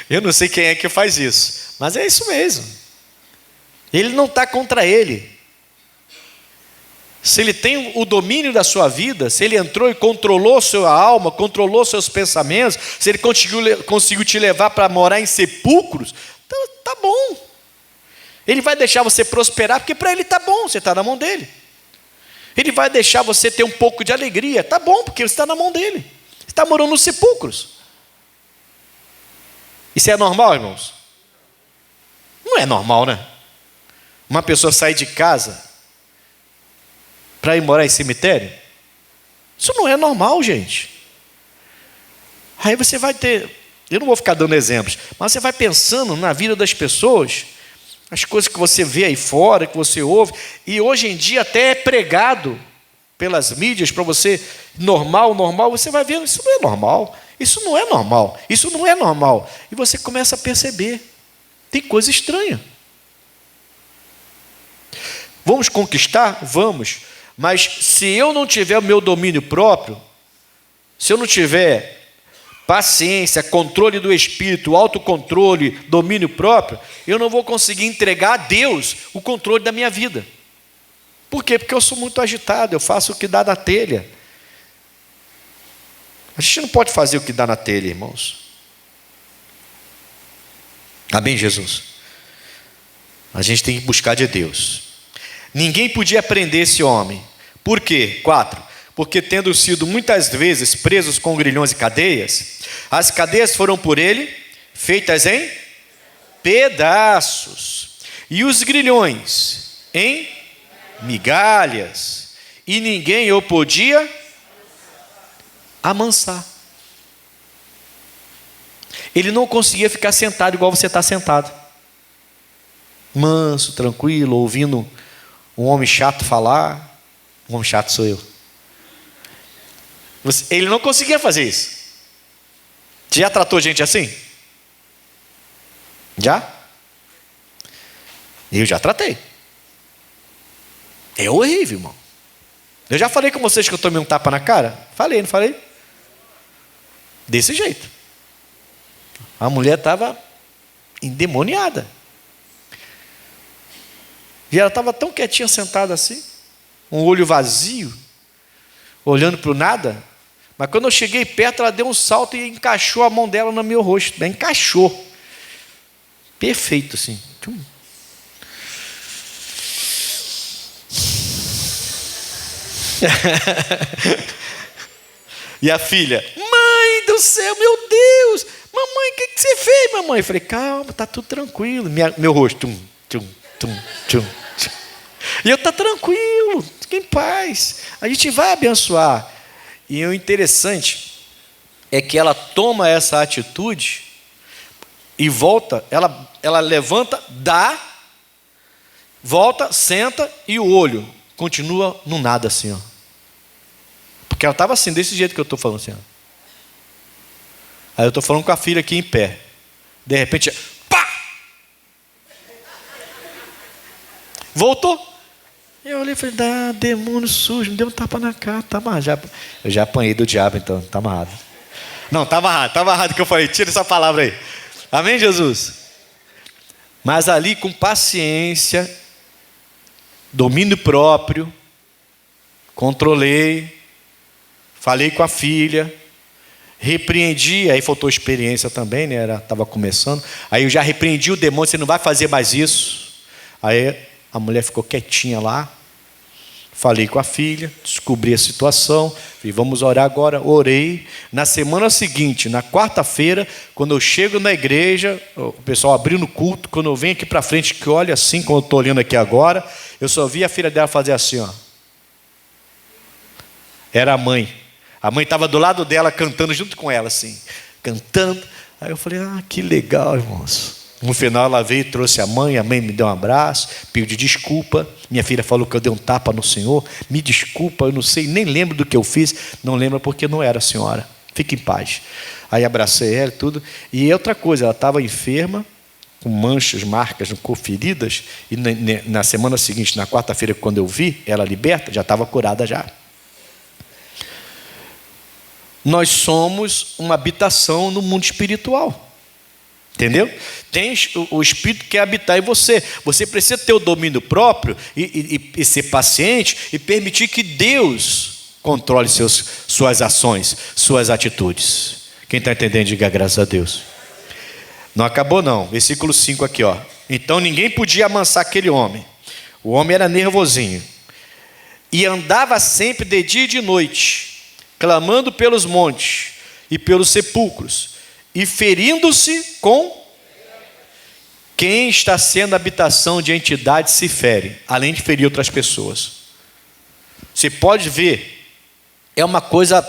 eu não sei quem é que faz isso, mas é isso mesmo. Ele não está contra ele. Se ele tem o domínio da sua vida, se ele entrou e controlou sua alma, controlou seus pensamentos, se ele conseguiu te levar para morar em sepulcros, então tá bom. Ele vai deixar você prosperar, porque para ele está bom, você está na mão dele. Ele vai deixar você ter um pouco de alegria, está bom, porque você está na mão dele. Você está morando nos sepulcros. Isso é normal, irmãos? Não é normal, né? Uma pessoa sair de casa para ir morar em cemitério? Isso não é normal, gente. Aí você vai ter, eu não vou ficar dando exemplos, mas você vai pensando na vida das pessoas, as coisas que você vê aí fora, que você ouve, e hoje em dia até é pregado pelas mídias para você, normal, você vai vendo, isso não é normal, isso não é normal, isso não é normal. E você começa a perceber, tem coisa estranha. Vamos conquistar? Vamos. Mas se eu não tiver o meu domínio próprio, se eu não tiver paciência, controle do espírito, autocontrole, domínio próprio, eu não vou conseguir entregar a Deus o controle da minha vida. Por quê? Porque eu sou muito agitado, eu faço o que dá na telha. A gente não pode fazer o que dá na telha, irmãos. Amém, Jesus? A gente tem que buscar de Deus. Ninguém podia prender esse homem. Por quê? 4. Porque tendo sido muitas vezes presos com grilhões e cadeias, as cadeias foram por ele feitas em pedaços, e os grilhões em migalhas, e ninguém o podia amansar. Ele não conseguia ficar sentado igual você está sentado, manso, tranquilo, ouvindo um homem chato falar. Um homem chato sou eu. Ele não conseguia fazer isso. Você já tratou gente assim? Já? Eu já tratei. É horrível, irmão. Eu já falei com vocês que eu tomei um tapa na cara? Falei, não falei? Desse jeito. A mulher estava endemoniada. E ela estava tão quietinha, sentada assim, um olho vazio, olhando para o nada. Mas quando eu cheguei perto, ela deu um salto e encaixou a mão dela no meu rosto. Encaixou. Perfeito, assim. E a filha: mãe, do céu, meu Deus! Mamãe, o que você fez, mamãe? Eu falei, calma, tá tudo tranquilo. Meu rosto, tum, tum, tum, tum. E eu, tá tranquilo, fica em paz. A gente vai abençoar. E o interessante é que ela toma essa atitude e volta, ela levanta, dá, volta, senta e o olho continua no nada assim, ó. Porque ela estava assim, desse jeito que eu estou falando assim, ó. Aí eu estou falando com a filha aqui em pé. De repente, pá! Voltou. Eu olhei e falei, demônio sujo, me deu um tapa na cara, tá amarrado. Eu já apanhei do diabo, então, tá amarrado. Não, tá amarrado que eu falei, tira essa palavra aí. Amém, Jesus? Mas ali com paciência, domínio próprio, controlei, falei com a filha, repreendi, aí faltou experiência também, né? Estava começando. Aí eu já repreendi o demônio, você não vai fazer mais isso. Aí a mulher ficou quietinha lá. Falei com a filha, descobri a situação. Falei, vamos orar agora. Orei. Na semana seguinte, na quarta-feira, quando eu chego na igreja, o pessoal abrindo o culto, quando eu venho aqui para frente, que olha assim, como eu estou olhando aqui agora, eu só vi a filha dela fazer assim, ó. Era a mãe. A mãe estava do lado dela, cantando junto com ela, assim. Cantando. Aí eu falei, que legal, irmãos. No final ela veio e trouxe a mãe me deu um abraço, pediu desculpa. Minha filha falou que eu dei um tapa no Senhor. Me desculpa, eu não sei, nem lembro do que eu fiz. Não lembro porque não era a senhora. Fique em paz. Aí abracei ela e tudo. E outra coisa, ela estava enferma, com manchas, marcas no corpo, feridas. E na semana seguinte, na quarta-feira, quando eu vi ela liberta, já estava curada já. Nós somos uma habitação no mundo espiritual. Entendeu? Tem o Espírito que quer habitar em você. Você precisa ter o domínio próprio e ser paciente e permitir que Deus controle suas ações, suas atitudes. Quem está entendendo, diga graças a Deus. Não acabou não. Versículo 5 aqui, ó. Então ninguém podia amansar aquele homem. O homem era nervosinho. E andava sempre de dia e de noite, clamando pelos montes e pelos sepulcros, e ferindo-se com... Quem está sendo habitação de entidade se fere, além de ferir outras pessoas. Você pode ver, é uma coisa...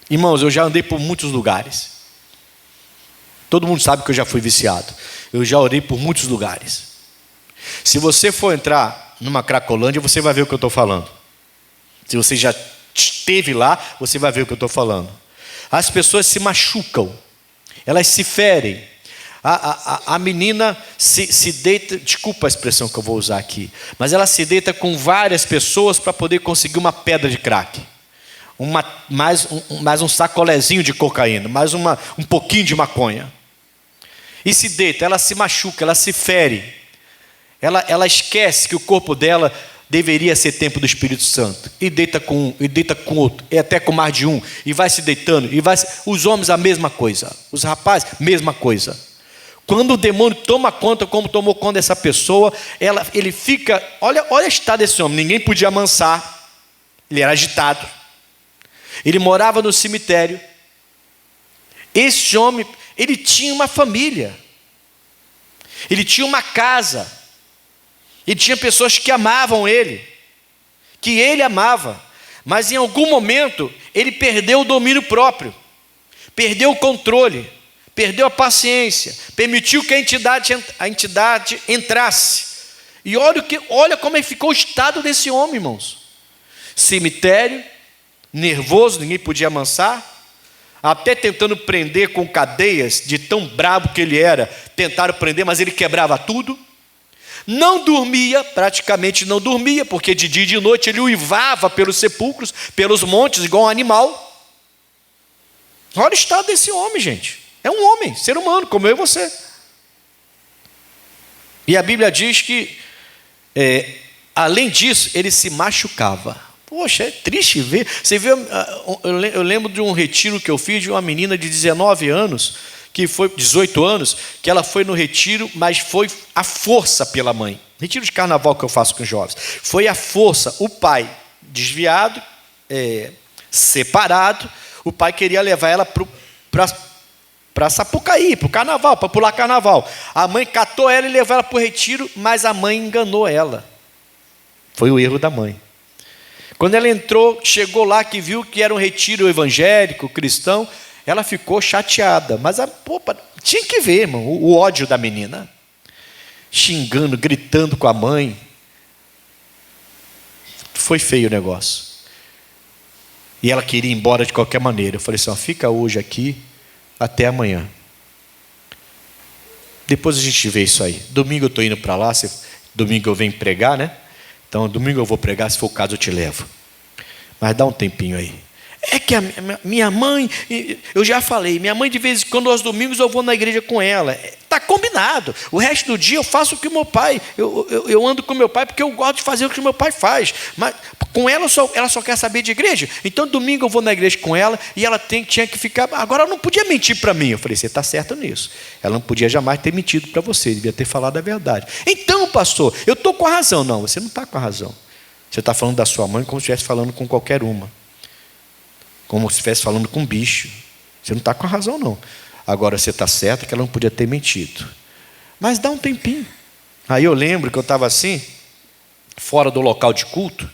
Irmãos, eu já andei por muitos lugares. Todo mundo sabe que eu já fui viciado. Eu já orei por muitos lugares. Se você for entrar numa Cracolândia, você vai ver o que eu estou falando. Se você já esteve lá, você vai ver o que eu estou falando. As pessoas se machucam, elas se ferem. A menina se deita, desculpa a expressão que eu vou usar aqui, mas ela se deita com várias pessoas para poder conseguir uma pedra de crack, mais um sacolezinho de cocaína, mais um pouquinho de maconha. E se deita, ela se machuca, ela se fere, ela esquece que o corpo dela deveria ser templo do Espírito Santo. E deita com um, e deita com outro, e até com mais de um, e vai se deitando, os homens a mesma coisa, os rapazes, mesma coisa. Quando o demônio toma conta, como tomou conta dessa pessoa, ele fica, olha o estado desse homem, ninguém podia amansar, ele era agitado, ele morava no cemitério. Esse homem, ele tinha uma família, ele tinha uma casa, ele tinha pessoas que amavam ele, que ele amava, mas em algum momento ele perdeu o domínio próprio, perdeu o controle, perdeu a paciência, permitiu que a entidade entrasse. E olha como ficou o estado desse homem, irmãos. Cemitério, nervoso, ninguém podia amansar, até tentando prender com cadeias, de tão brabo que ele era, tentaram prender, mas ele quebrava tudo. Não dormia, praticamente não dormia, porque de dia e de noite ele uivava pelos sepulcros, pelos montes, igual um animal. Olha o estado desse homem, gente. É um homem, ser humano, como eu e você. E a Bíblia diz que, além disso, ele se machucava. Poxa, é triste ver. Você vê, eu lembro de um retiro que eu fiz de uma menina de 19 anos, que foi 18 anos, que ela foi no retiro, mas foi a força pela mãe. Retiro de carnaval que eu faço com os jovens. Foi a força, o pai desviado, separado, o pai queria levar ela para Sapucaí, para o carnaval, para pular carnaval. A mãe catou ela e levou ela para o retiro, mas a mãe enganou ela. Foi o erro da mãe. Quando ela entrou, chegou lá, que viu que era um retiro evangélico, cristão, ela ficou chateada. Mas tinha que ver, irmão, o ódio da menina. Xingando, gritando com a mãe. Foi feio o negócio. E ela queria ir embora de qualquer maneira. Eu falei assim, fica hoje aqui até amanhã. Depois a gente vê isso aí. Domingo eu estou indo para lá, domingo eu venho pregar, né? Então domingo eu vou pregar, se for o caso eu te levo. Mas dá um tempinho aí. É que a minha mãe, eu já falei, minha mãe de vez em quando aos domingos eu vou na igreja com ela. Está combinado. O resto do dia eu faço o que o meu pai, eu ando com o meu pai porque eu gosto de fazer o que o meu pai faz. Mas com ela só quer saber de igreja. Então domingo eu vou na igreja com ela e ela tinha que ficar. Agora ela não podia mentir para mim. Eu falei, você está certo nisso. Ela não podia jamais ter mentido para você, devia ter falado a verdade. Então, pastor, eu estou com a razão. Não, você não está com a razão. Você está falando da sua mãe como se estivesse falando com qualquer uma. Como se estivesse falando com um bicho. Você não está com a razão, não. Agora, você está certo que ela não podia ter mentido. Mas dá um tempinho. Aí eu lembro que eu estava assim, fora do local de culto,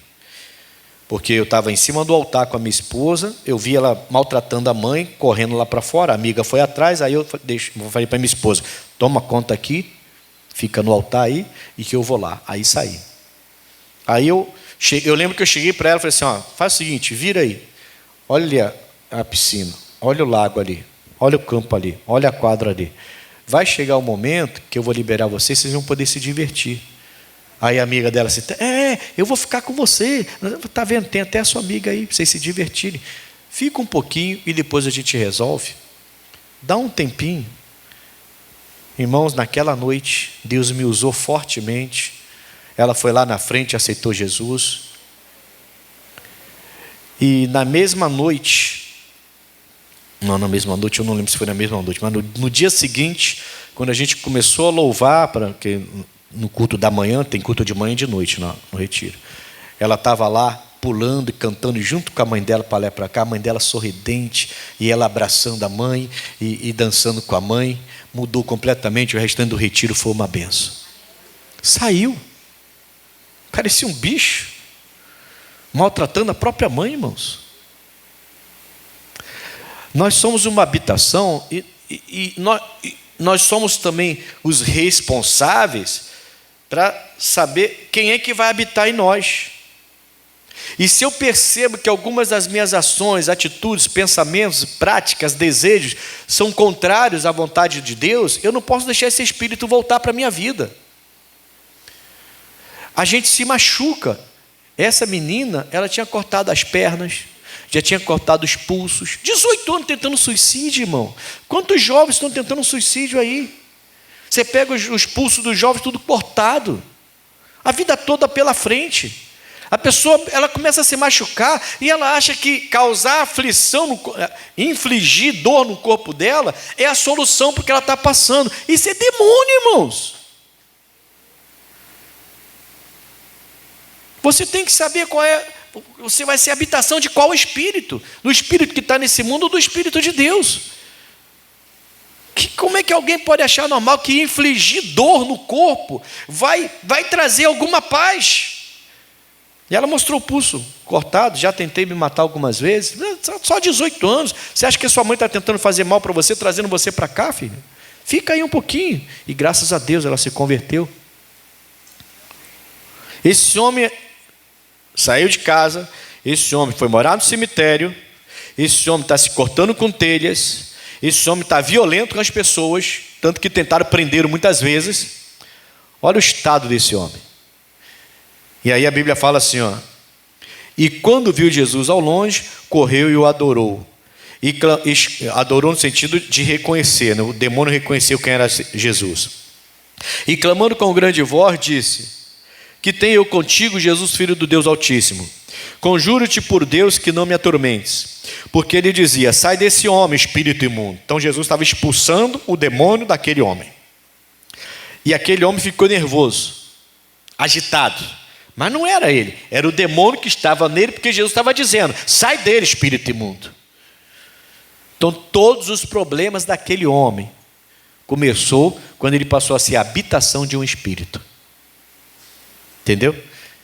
porque eu estava em cima do altar com a minha esposa, eu vi ela maltratando a mãe, correndo lá para fora, a amiga foi atrás, aí eu falei para minha esposa, toma conta aqui, fica no altar aí, e que eu vou lá. Aí saí. Aí eu lembro que eu cheguei para ela e falei assim, faz o seguinte, vira aí. Olha ali a piscina, olha o lago ali, olha o campo ali, olha a quadra ali. Vai chegar o momento que eu vou liberar vocês vão poder se divertir. Aí a amiga dela assim, eu vou ficar com você. Está vendo, tem até a sua amiga aí, para vocês se divertirem. Fica um pouquinho e depois a gente resolve. Dá um tempinho. Irmãos, naquela noite, Deus me usou fortemente. Ela foi lá na frente, aceitou Jesus. E na mesma noite, eu não lembro se foi na mesma noite, mas no dia seguinte, quando a gente começou a louvar, porque no culto da manhã, tem culto de manhã e de noite no retiro, ela estava lá pulando e cantando junto com a mãe dela para lá e para cá, a mãe dela sorridente, e ela abraçando a mãe e dançando com a mãe, mudou completamente, o restante do retiro foi uma benção. Saiu, parecia um bicho, maltratando a própria mãe, irmãos. Nós somos uma habitação e nós somos também os responsáveis para saber quem é que vai habitar em nós. E se eu percebo que algumas das minhas ações, atitudes, pensamentos, práticas, desejos são contrários à vontade de Deus, eu não posso deixar esse espírito voltar para a minha vida. A gente se machuca. Essa menina, ela tinha cortado as pernas, já tinha cortado os pulsos. 18 anos tentando suicídio, irmão. Quantos jovens estão tentando suicídio aí? Você pega os pulsos dos jovens tudo cortado. A vida toda pela frente. A pessoa, ela começa a se machucar e ela acha que causar aflição, infligir dor no corpo dela é a solução porque ela está passando. Isso é demônio, irmãos. Você tem que saber qual é, você vai ser a habitação de qual espírito? Do espírito que está nesse mundo ou do espírito de Deus? Como é que alguém pode achar normal que infligir dor no corpo vai trazer alguma paz? E ela mostrou o pulso cortado, já tentei me matar algumas vezes, só 18 anos. Você acha que a sua mãe está tentando fazer mal para você, trazendo você para cá, filho? Fica aí um pouquinho. E graças a Deus ela se converteu. Esse homem saiu de casa, esse homem foi morar no cemitério, esse homem está se cortando com telhas, esse homem está violento com as pessoas, tanto que tentaram prendê-lo muitas vezes. Olha o estado desse homem. E aí a Bíblia fala assim, e quando viu Jesus ao longe, correu e o adorou. E adorou no sentido de reconhecer, né? O demônio reconheceu quem era Jesus. E clamando com grande voz, disse: que tenho eu contigo, Jesus, Filho do Deus Altíssimo. Conjuro-te por Deus que não me atormentes. Porque ele dizia: sai desse homem, espírito imundo. Então Jesus estava expulsando o demônio daquele homem. E aquele homem ficou nervoso, agitado. Mas não era ele, era o demônio que estava nele, porque Jesus estava dizendo: sai dele, espírito imundo. Então todos os problemas daquele homem começou quando ele passou a ser a habitação de um espírito. Entendeu?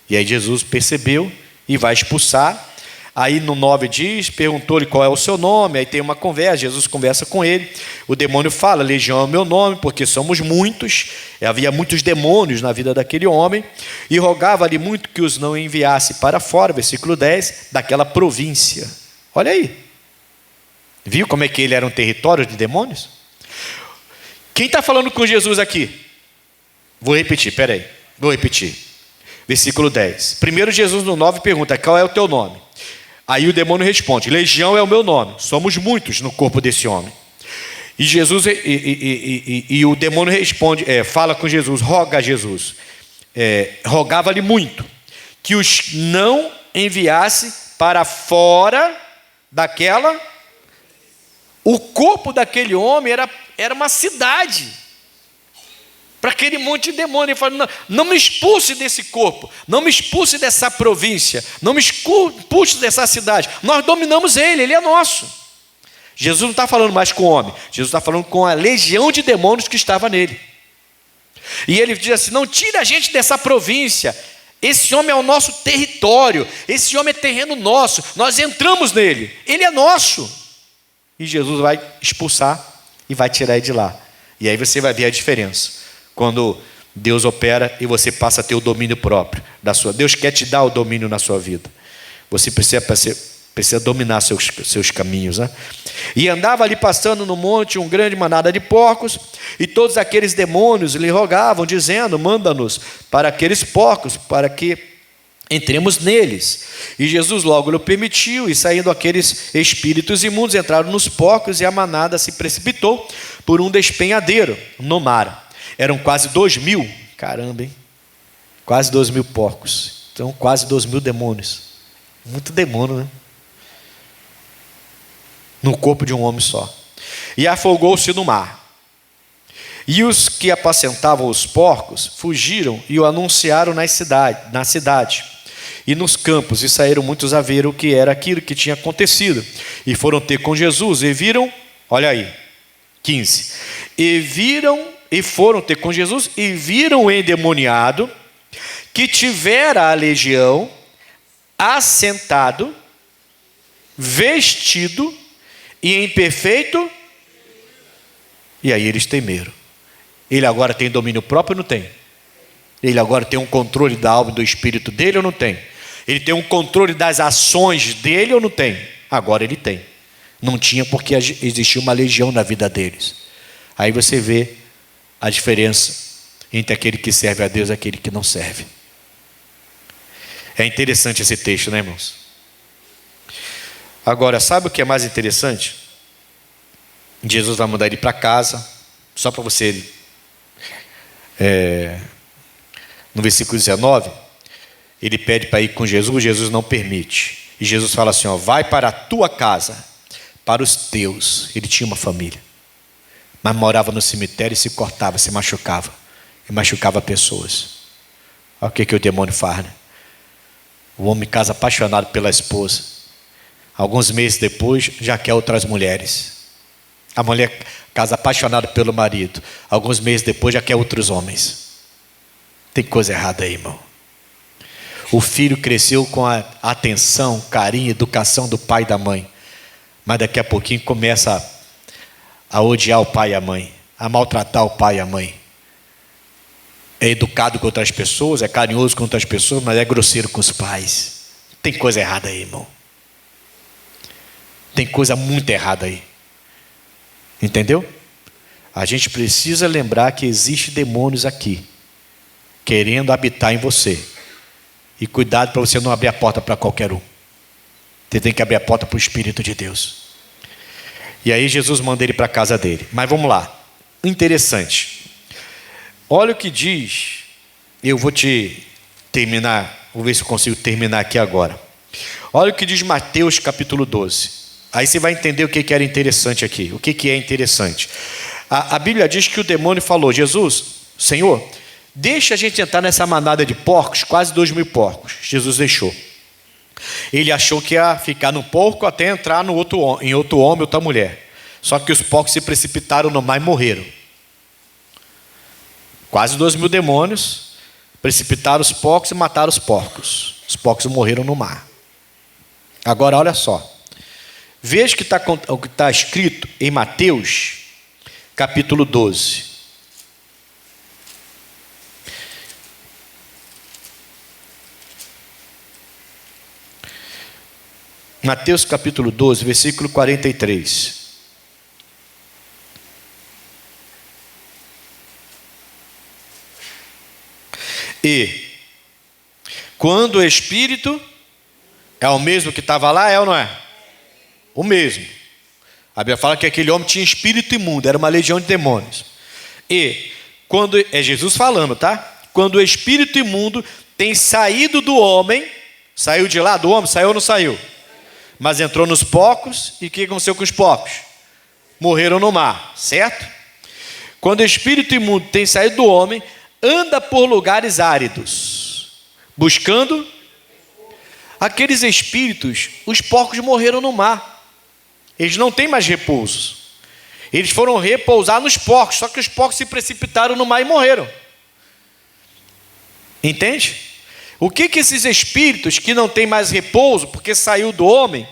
E aí Jesus percebeu e vai expulsar. Aí no 9 diz, perguntou-lhe qual é o seu nome, aí tem uma conversa, Jesus conversa com ele, o demônio fala, legião é o meu nome, porque somos muitos, havia muitos demônios na vida daquele homem, e rogava-lhe muito que os não enviasse para fora, versículo 10, daquela província. Olha aí, viu como é que ele era um território de demônios? Quem está falando com Jesus aqui? Vou repetir. Versículo 10, primeiro Jesus no 9 pergunta, qual é o teu nome? Aí o demônio responde, legião é o meu nome, somos muitos no corpo desse homem. E Jesus e o demônio responde, fala com Jesus, roga a Jesus, rogava-lhe muito que os não enviasse para fora daquela. O corpo daquele homem era uma cidade para aquele monte de demônio. Ele fala, não me expulse desse corpo, não me expulse dessa província, não me expulse dessa cidade, nós dominamos ele é nosso. Jesus não está falando mais com o homem, Jesus está falando com a legião de demônios que estava nele. E ele diz assim, não tira a gente dessa província, esse homem é o nosso território, esse homem é terreno nosso, nós entramos nele, ele é nosso. E Jesus vai expulsar e vai tirar ele de lá. E aí você vai ver a diferença quando Deus opera e você passa a ter o domínio próprio da sua. Deus quer te dar o domínio na sua vida. Você precisa dominar seus caminhos, né? E andava ali passando no monte grande manada de porcos, e todos aqueles demônios lhe rogavam, dizendo, manda-nos para aqueles porcos, para que entremos neles. E Jesus logo lhe permitiu, e saindo aqueles espíritos imundos, entraram nos porcos, e a manada se precipitou por um despenhadeiro no mar. Eram quase 2.000, caramba, hein? Quase 2.000 porcos. Então, quase 2.000 demônios. Muito demônio, né? No corpo de um homem só. E afogou-se no mar. E os que apacentavam os porcos fugiram e o anunciaram na cidade e nos campos, e saíram muitos a ver o que era aquilo que tinha acontecido. E foram ter com Jesus e viram, olha aí, 15. E foram ter com Jesus e viram o endemoniado que tivera a legião assentado, vestido e em perfeito. E aí eles temeram. Ele agora tem domínio próprio ou não tem? Ele agora tem um controle da alma e do espírito dele ou não tem? Ele tem um controle das ações dele ou não tem? Agora ele tem. Não tinha porque existia uma legião na vida deles. Aí você vê a diferença entre aquele que serve a Deus e aquele que não serve. É interessante esse texto, né, irmãos? Agora, sabe o que é mais interessante? Jesus vai mandar ele para casa, só para você, no versículo 19, ele pede para ir com Jesus, Jesus não permite. E Jesus fala assim, vai para a tua casa, para os teus. Ele tinha uma família, mas morava no cemitério e se cortava, se machucava. E machucava pessoas. Olha o que o demônio faz, né? O homem casa apaixonado pela esposa. Alguns meses depois, já quer outras mulheres. A mulher casa apaixonada pelo marido. Alguns meses depois, já quer outros homens. Tem coisa errada aí, irmão. O filho cresceu com a atenção, carinho, educação do pai e da mãe. Mas daqui a pouquinho começa a odiar o pai e a mãe, a maltratar o pai e a mãe. É educado com outras pessoas, é carinhoso com outras pessoas, mas é grosseiro com os pais. Tem coisa errada aí, irmão. Tem coisa muito errada aí. Entendeu? A gente precisa lembrar que existe demônios aqui, querendo habitar em você. E cuidado para você não abrir a porta para qualquer um. Você tem que abrir a porta para o Espírito de Deus. E aí Jesus manda ele para a casa dele. Mas vamos lá. Interessante. Olha o que diz. Eu vou te terminar. Vou ver se eu consigo terminar aqui agora. Olha o que diz Mateus capítulo 12. Aí você vai entender o que era interessante aqui. O que é interessante. A Bíblia diz que o demônio falou, Jesus, Senhor, deixa a gente entrar nessa manada de porcos, quase 2.000 porcos. Jesus deixou. Ele achou que ia ficar no porco até entrar em outro homem, outra mulher. Só que os porcos se precipitaram no mar e morreram. Quase 2.000 demônios precipitaram os porcos e mataram os porcos. Os porcos morreram no mar. Agora olha só. Veja o que está escrito em Mateus, capítulo 12. Mateus capítulo 12, versículo 43. E quando o Espírito é o mesmo que estava lá, é ou não é? O mesmo. A Bíblia fala que aquele homem tinha espírito imundo, era uma legião de demônios. E quando é Jesus falando, tá? Quando o espírito imundo tem saído do homem, saiu de lá do homem, saiu ou não saiu? Mas entrou nos porcos, e o que aconteceu com os porcos? Morreram no mar, certo? Quando o espírito imundo tem saído do homem, anda por lugares áridos, buscando aqueles espíritos. Os porcos morreram no mar, eles não têm mais repouso. Eles foram repousar nos porcos, só que os porcos se precipitaram no mar e morreram. Entende? O que esses espíritos que não têm mais repouso, porque saiu do homem,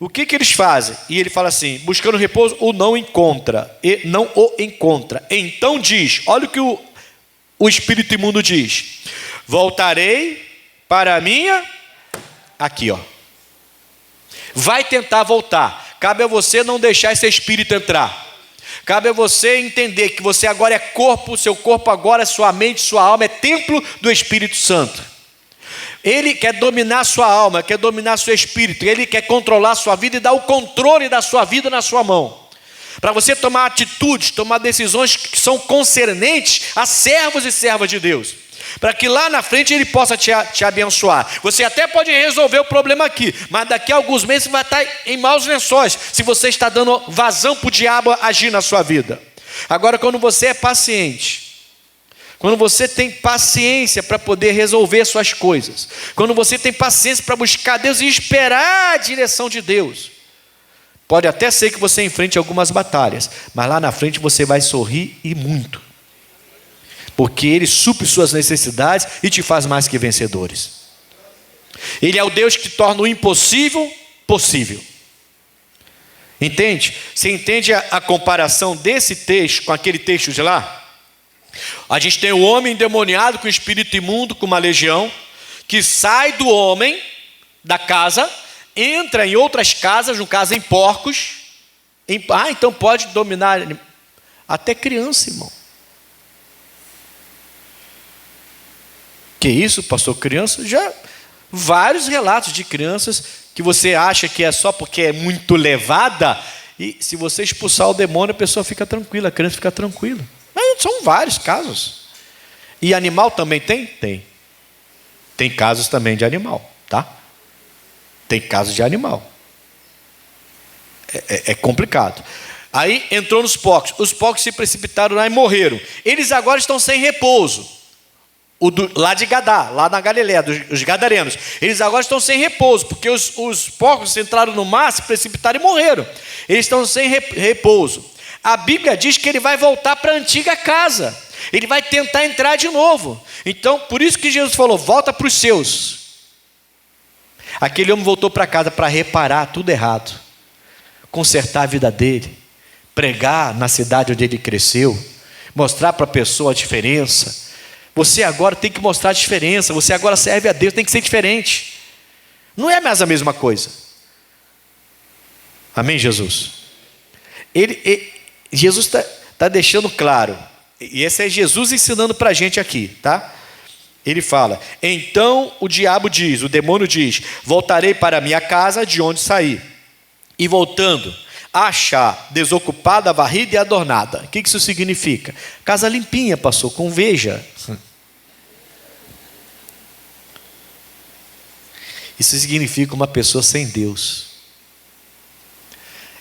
o que eles fazem? E ele fala assim: buscando repouso, o não encontra, e não o encontra. Então diz, olha o que o espírito imundo diz: voltarei para a minha, aqui ó, vai tentar voltar. Cabe a você não deixar esse espírito entrar. Cabe a você entender que você agora é corpo, seu corpo agora é sua mente, sua alma é templo do Espírito Santo. Ele quer dominar sua alma, quer dominar seu espírito, ele quer controlar sua vida e dar o controle da sua vida na sua mão. Para você tomar atitudes, tomar decisões que são concernentes a servos e servas de Deus. Para que lá na frente ele possa te abençoar. Você até pode resolver o problema aqui, mas daqui a alguns meses você vai estar em maus lençóis, se você está dando vazão para o diabo agir na sua vida. Agora, quando você é paciente, quando você tem paciência para poder resolver suas coisas, quando você tem paciência para buscar Deus e esperar a direção de Deus, pode até ser que você enfrente algumas batalhas, mas lá na frente você vai sorrir e muito, porque Ele supre suas necessidades e te faz mais que vencedores. Ele é o Deus que torna o impossível possível. Entende? Você entende a comparação desse texto com aquele texto de lá? A gente tem o homem endemoniado com espírito imundo, com uma legião, que sai do homem, da casa, entra em outras casas, no caso em porcos. Então pode dominar até criança, irmão. Que isso, pastor? Criança? Já vários relatos de crianças que você acha que é só porque é muito levada, e se você expulsar o demônio, a pessoa fica tranquila, a criança fica tranquila. Mas são vários casos. E animal também tem? Tem. Tem casos também de animal, tá? Tem casos de animal. É complicado. Aí entrou nos porcos. Os porcos se precipitaram lá e morreram. Eles agora estão sem repouso. Lá de Gadá, lá na Galileia, os gadarenos. Eles agora estão sem repouso, porque os porcos entraram no mar, se precipitaram e morreram. Eles estão sem repouso. A Bíblia diz que ele vai voltar para a antiga casa. Ele vai tentar entrar de novo. Então, por isso que Jesus falou: volta para os seus. Aquele homem voltou para casa para reparar tudo errado, consertar a vida dele, pregar na cidade onde ele cresceu, mostrar para a pessoa a diferença. Você agora tem que mostrar a diferença. Você agora serve a Deus, tem que ser diferente. Não é mais a mesma coisa. Amém, Jesus? Jesus está deixando claro. E esse é Jesus ensinando para a gente aqui, tá? Ele fala: então o diabo diz, o demônio diz: voltarei para a minha casa de onde saí. E voltando, achar desocupada, varrida e adornada. O que isso significa? Casa limpinha, pastor, com veja. Isso significa uma pessoa sem Deus.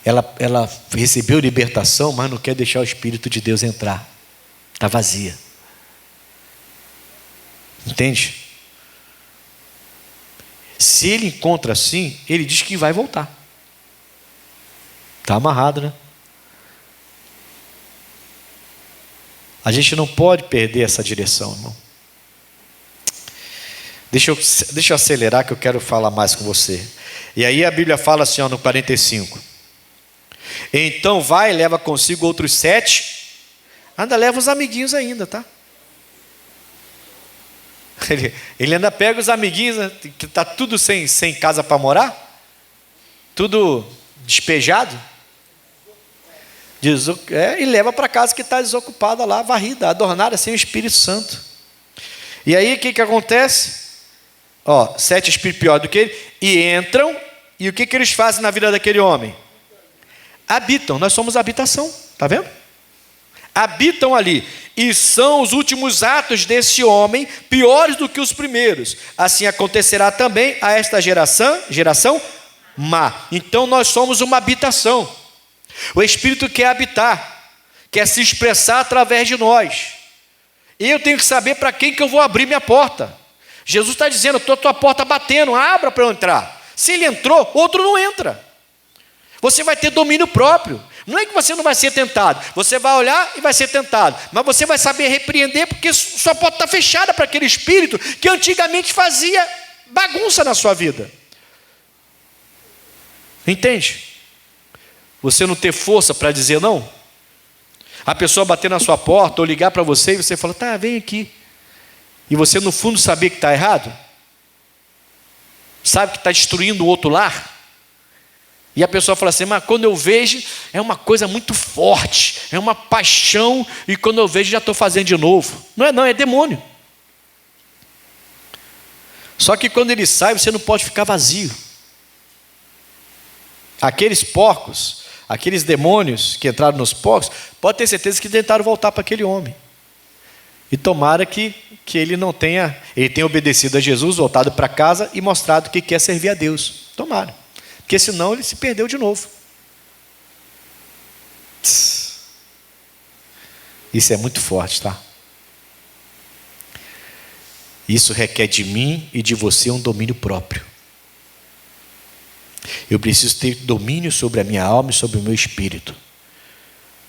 Ela recebeu libertação, mas não quer deixar o Espírito de Deus entrar. Está vazia. Entende? Se ele encontra assim, ele diz que vai voltar. Está amarrado, né? A gente não pode perder essa direção, irmão. Deixa eu acelerar que eu quero falar mais com você. E aí a Bíblia fala assim, no 45. Então vai e leva consigo outros 7. Ainda leva os amiguinhos ainda, tá? Ele ainda pega os amiguinhos, que está tudo sem casa para morar. Tudo despejado. E leva para casa que está desocupada lá, varrida, adornada sem o Espírito Santo. E aí o que acontece? 7 espíritos pior do que ele, e entram, e o que eles fazem na vida daquele homem? Habitam, nós somos habitação, está vendo? Habitam ali, e são os últimos atos desse homem piores do que os primeiros. Assim acontecerá também a esta geração má. Então nós somos uma habitação. O Espírito quer habitar, quer se expressar através de nós. E eu tenho que saber para quem que eu vou abrir minha porta. Jesus está dizendo, estou a tua porta batendo, abra para eu entrar. Se ele entrou, outro não entra. Você vai ter domínio próprio. Não é que você não vai ser tentado. Você vai olhar e vai ser tentado. Mas você vai saber repreender, porque sua porta está fechada para aquele espírito que antigamente fazia bagunça na sua vida. Entende? Você não ter força para dizer não. A pessoa bater na sua porta ou ligar para você e você fala, tá, vem aqui. E você no fundo saber que está errado? Sabe que está destruindo o outro lar? E a pessoa fala assim, mas quando eu vejo, é uma coisa muito forte, é uma paixão, e quando eu vejo já estou fazendo de novo. Não, é demônio. Só que quando ele sai, você não pode ficar vazio. Aqueles porcos, aqueles demônios que entraram nos porcos, pode ter certeza que tentaram voltar para aquele homem. E tomara que ele não tenha, ele tenha obedecido a Jesus, voltado para casa e mostrado que quer servir a Deus. Tomara. Porque senão ele se perdeu de novo. Isso é muito forte, tá? Isso requer de mim e de você um domínio próprio. Eu preciso ter domínio sobre a minha alma e sobre o meu espírito,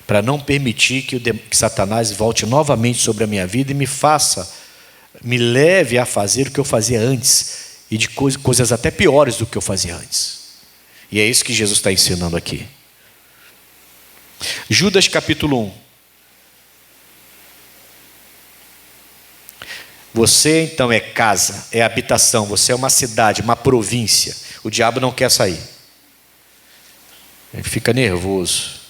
para não permitir que Satanás volte novamente sobre a minha vida e me leve a fazer o que eu fazia antes, e de coisas até piores do que eu fazia antes. E é isso que Jesus está ensinando aqui. Judas capítulo 1. Você então é casa, é habitação, você é uma cidade, uma província. O diabo não quer sair. Ele fica nervoso.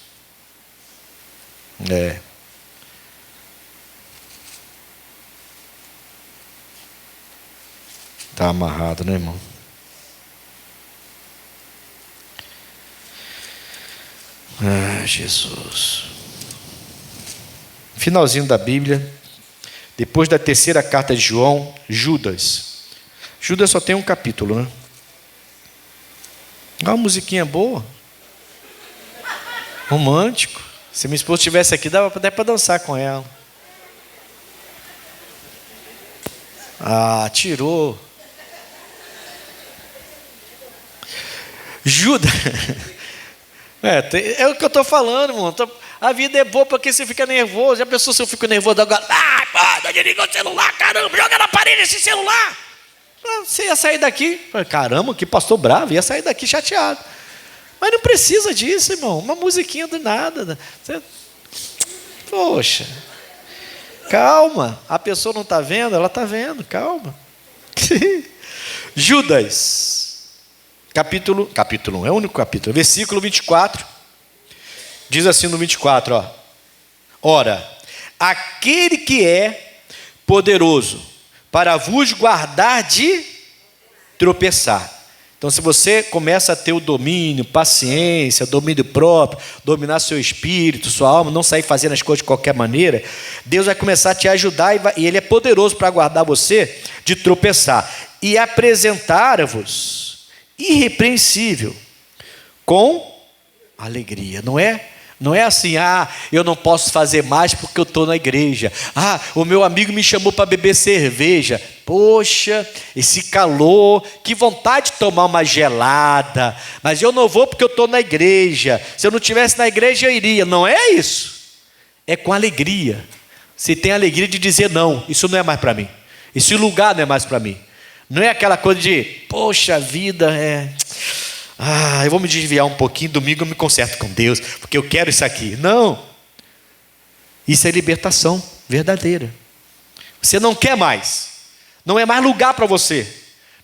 Está amarrado, né, irmão? Jesus. Finalzinho da Bíblia. Depois da terceira carta de João, Judas. Judas só tem um capítulo, né? Uma musiquinha boa. Romântico. Se minha esposa estivesse aqui, dava até para dançar com ela. Tirou. Judas. É o que eu estou falando, irmão. A vida é boa porque você fica nervoso. Já pensou se eu fico nervoso agora? Desliga o celular, caramba, joga na parede esse celular. Você ia sair daqui, caramba, que pastor bravo, ia sair daqui chateado. Mas não precisa disso, irmão. Uma musiquinha do nada. Poxa, calma. A pessoa não está vendo, ela está vendo, calma. Judas, capítulo 1, é o único capítulo, versículo 24. Diz assim no 24, ora, aquele que é poderoso para vos guardar de tropeçar. Então, se você começa a ter o domínio, paciência, domínio próprio, dominar seu espírito, sua alma, não sair fazendo as coisas de qualquer maneira, Deus vai começar a te ajudar e Ele é poderoso para guardar você de tropeçar e apresentar-vos irrepreensível com alegria, não é? Não é assim, eu não posso fazer mais porque eu estou na igreja. O meu amigo me chamou para beber cerveja. Poxa, esse calor, que vontade de tomar uma gelada. Mas eu não vou porque eu estou na igreja. Se eu não estivesse na igreja, eu iria. Não é isso. É com alegria. Você tem a alegria de dizer não, isso não é mais para mim. Esse lugar não é mais para mim. Não é aquela coisa de, poxa vida, eu vou me desviar um pouquinho, domingo eu me conserto com Deus, porque eu quero isso aqui. Não. Isso é libertação verdadeira. Você não quer mais. Não é mais lugar para você.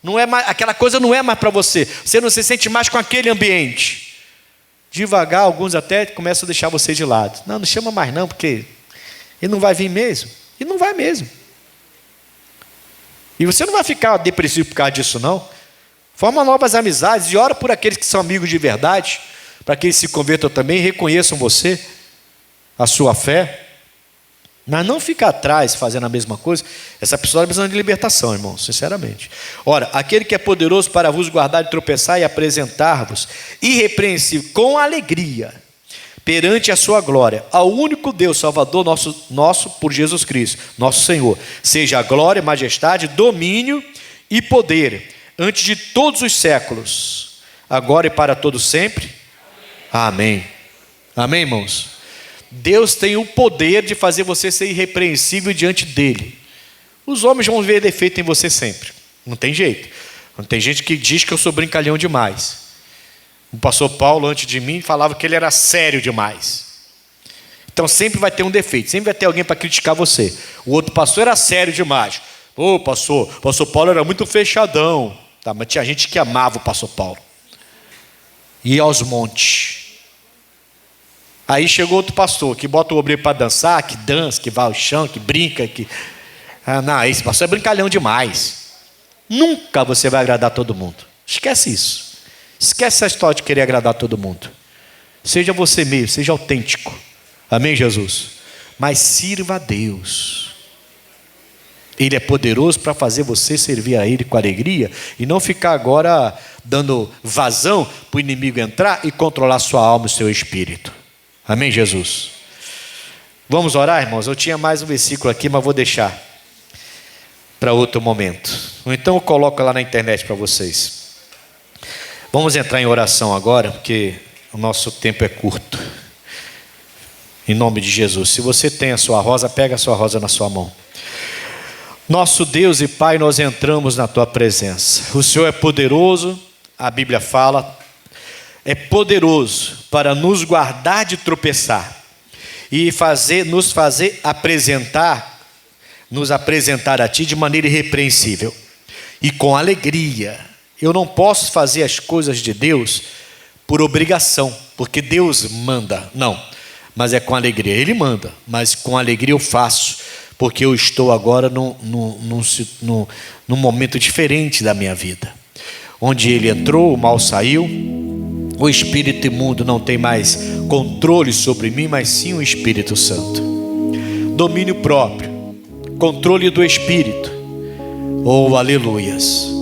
Não é mais, aquela coisa não é mais para você. Você não se sente mais com aquele ambiente. Devagar, alguns até começam a deixar você de lado. Não chama mais não, porque ele não vai vir mesmo. E não vai mesmo. E você não vai ficar depressivo por causa disso, não. Forma novas amizades e ora por aqueles que são amigos de verdade, para que eles se convertam também e reconheçam você, a sua fé. Mas não fica atrás fazendo a mesma coisa. Essa pessoa está precisando de libertação, irmão, sinceramente. Ora, aquele que é poderoso para vos guardar de tropeçar e apresentar-vos irrepreensível com alegria perante a sua glória, ao único Deus Salvador nosso por Jesus Cristo, nosso Senhor, seja a glória, majestade, domínio e poder, antes de todos os séculos, agora e para todos sempre. Amém. Amém, irmãos? Deus tem o poder de fazer você ser irrepreensível diante dele. Os homens vão ver defeito em você sempre. Não tem jeito. Não tem gente que diz que eu sou brincalhão demais. O pastor Paulo, antes de mim, falava que ele era sério demais. Então sempre vai ter um defeito, sempre vai ter alguém para criticar você. O outro pastor era sério demais. O pastor Paulo era muito fechadão. Tá, mas tinha gente que amava o pastor Paulo. Ia aos montes. Aí chegou outro pastor que bota o obreiro para dançar, que dança, que vai ao chão, que brinca, que... não, esse pastor é brincalhão demais. Nunca você vai agradar todo mundo. Esquece isso. Esquece essa história de querer agradar todo mundo. Seja você mesmo, seja autêntico. Amém, Jesus? Mas sirva a Deus. Ele é poderoso para fazer você servir a Ele com alegria e não ficar agora dando vazão para o inimigo entrar e controlar sua alma e seu espírito. Amém, Jesus? Vamos orar, irmãos? Eu tinha mais um versículo aqui, mas vou deixar para outro momento. Ou então eu coloco lá na internet para vocês. Vamos entrar em oração agora, porque o nosso tempo é curto. Em nome de Jesus. Se você tem a sua rosa, pega a sua rosa na sua mão. Nosso Deus e Pai, nós entramos na Tua presença. O Senhor é poderoso, a Bíblia fala, é poderoso para nos guardar de tropeçar e nos fazer nos apresentar a Ti de maneira irrepreensível e com alegria. Eu não posso fazer as coisas de Deus por obrigação, porque Deus manda, não, mas é com alegria. Ele manda, mas com alegria eu faço, porque eu estou agora num momento diferente da minha vida, onde Ele entrou, o mal saiu, o espírito imundo não tem mais controle sobre mim, mas sim o Espírito Santo. Domínio próprio, controle do Espírito. Oh, aleluias.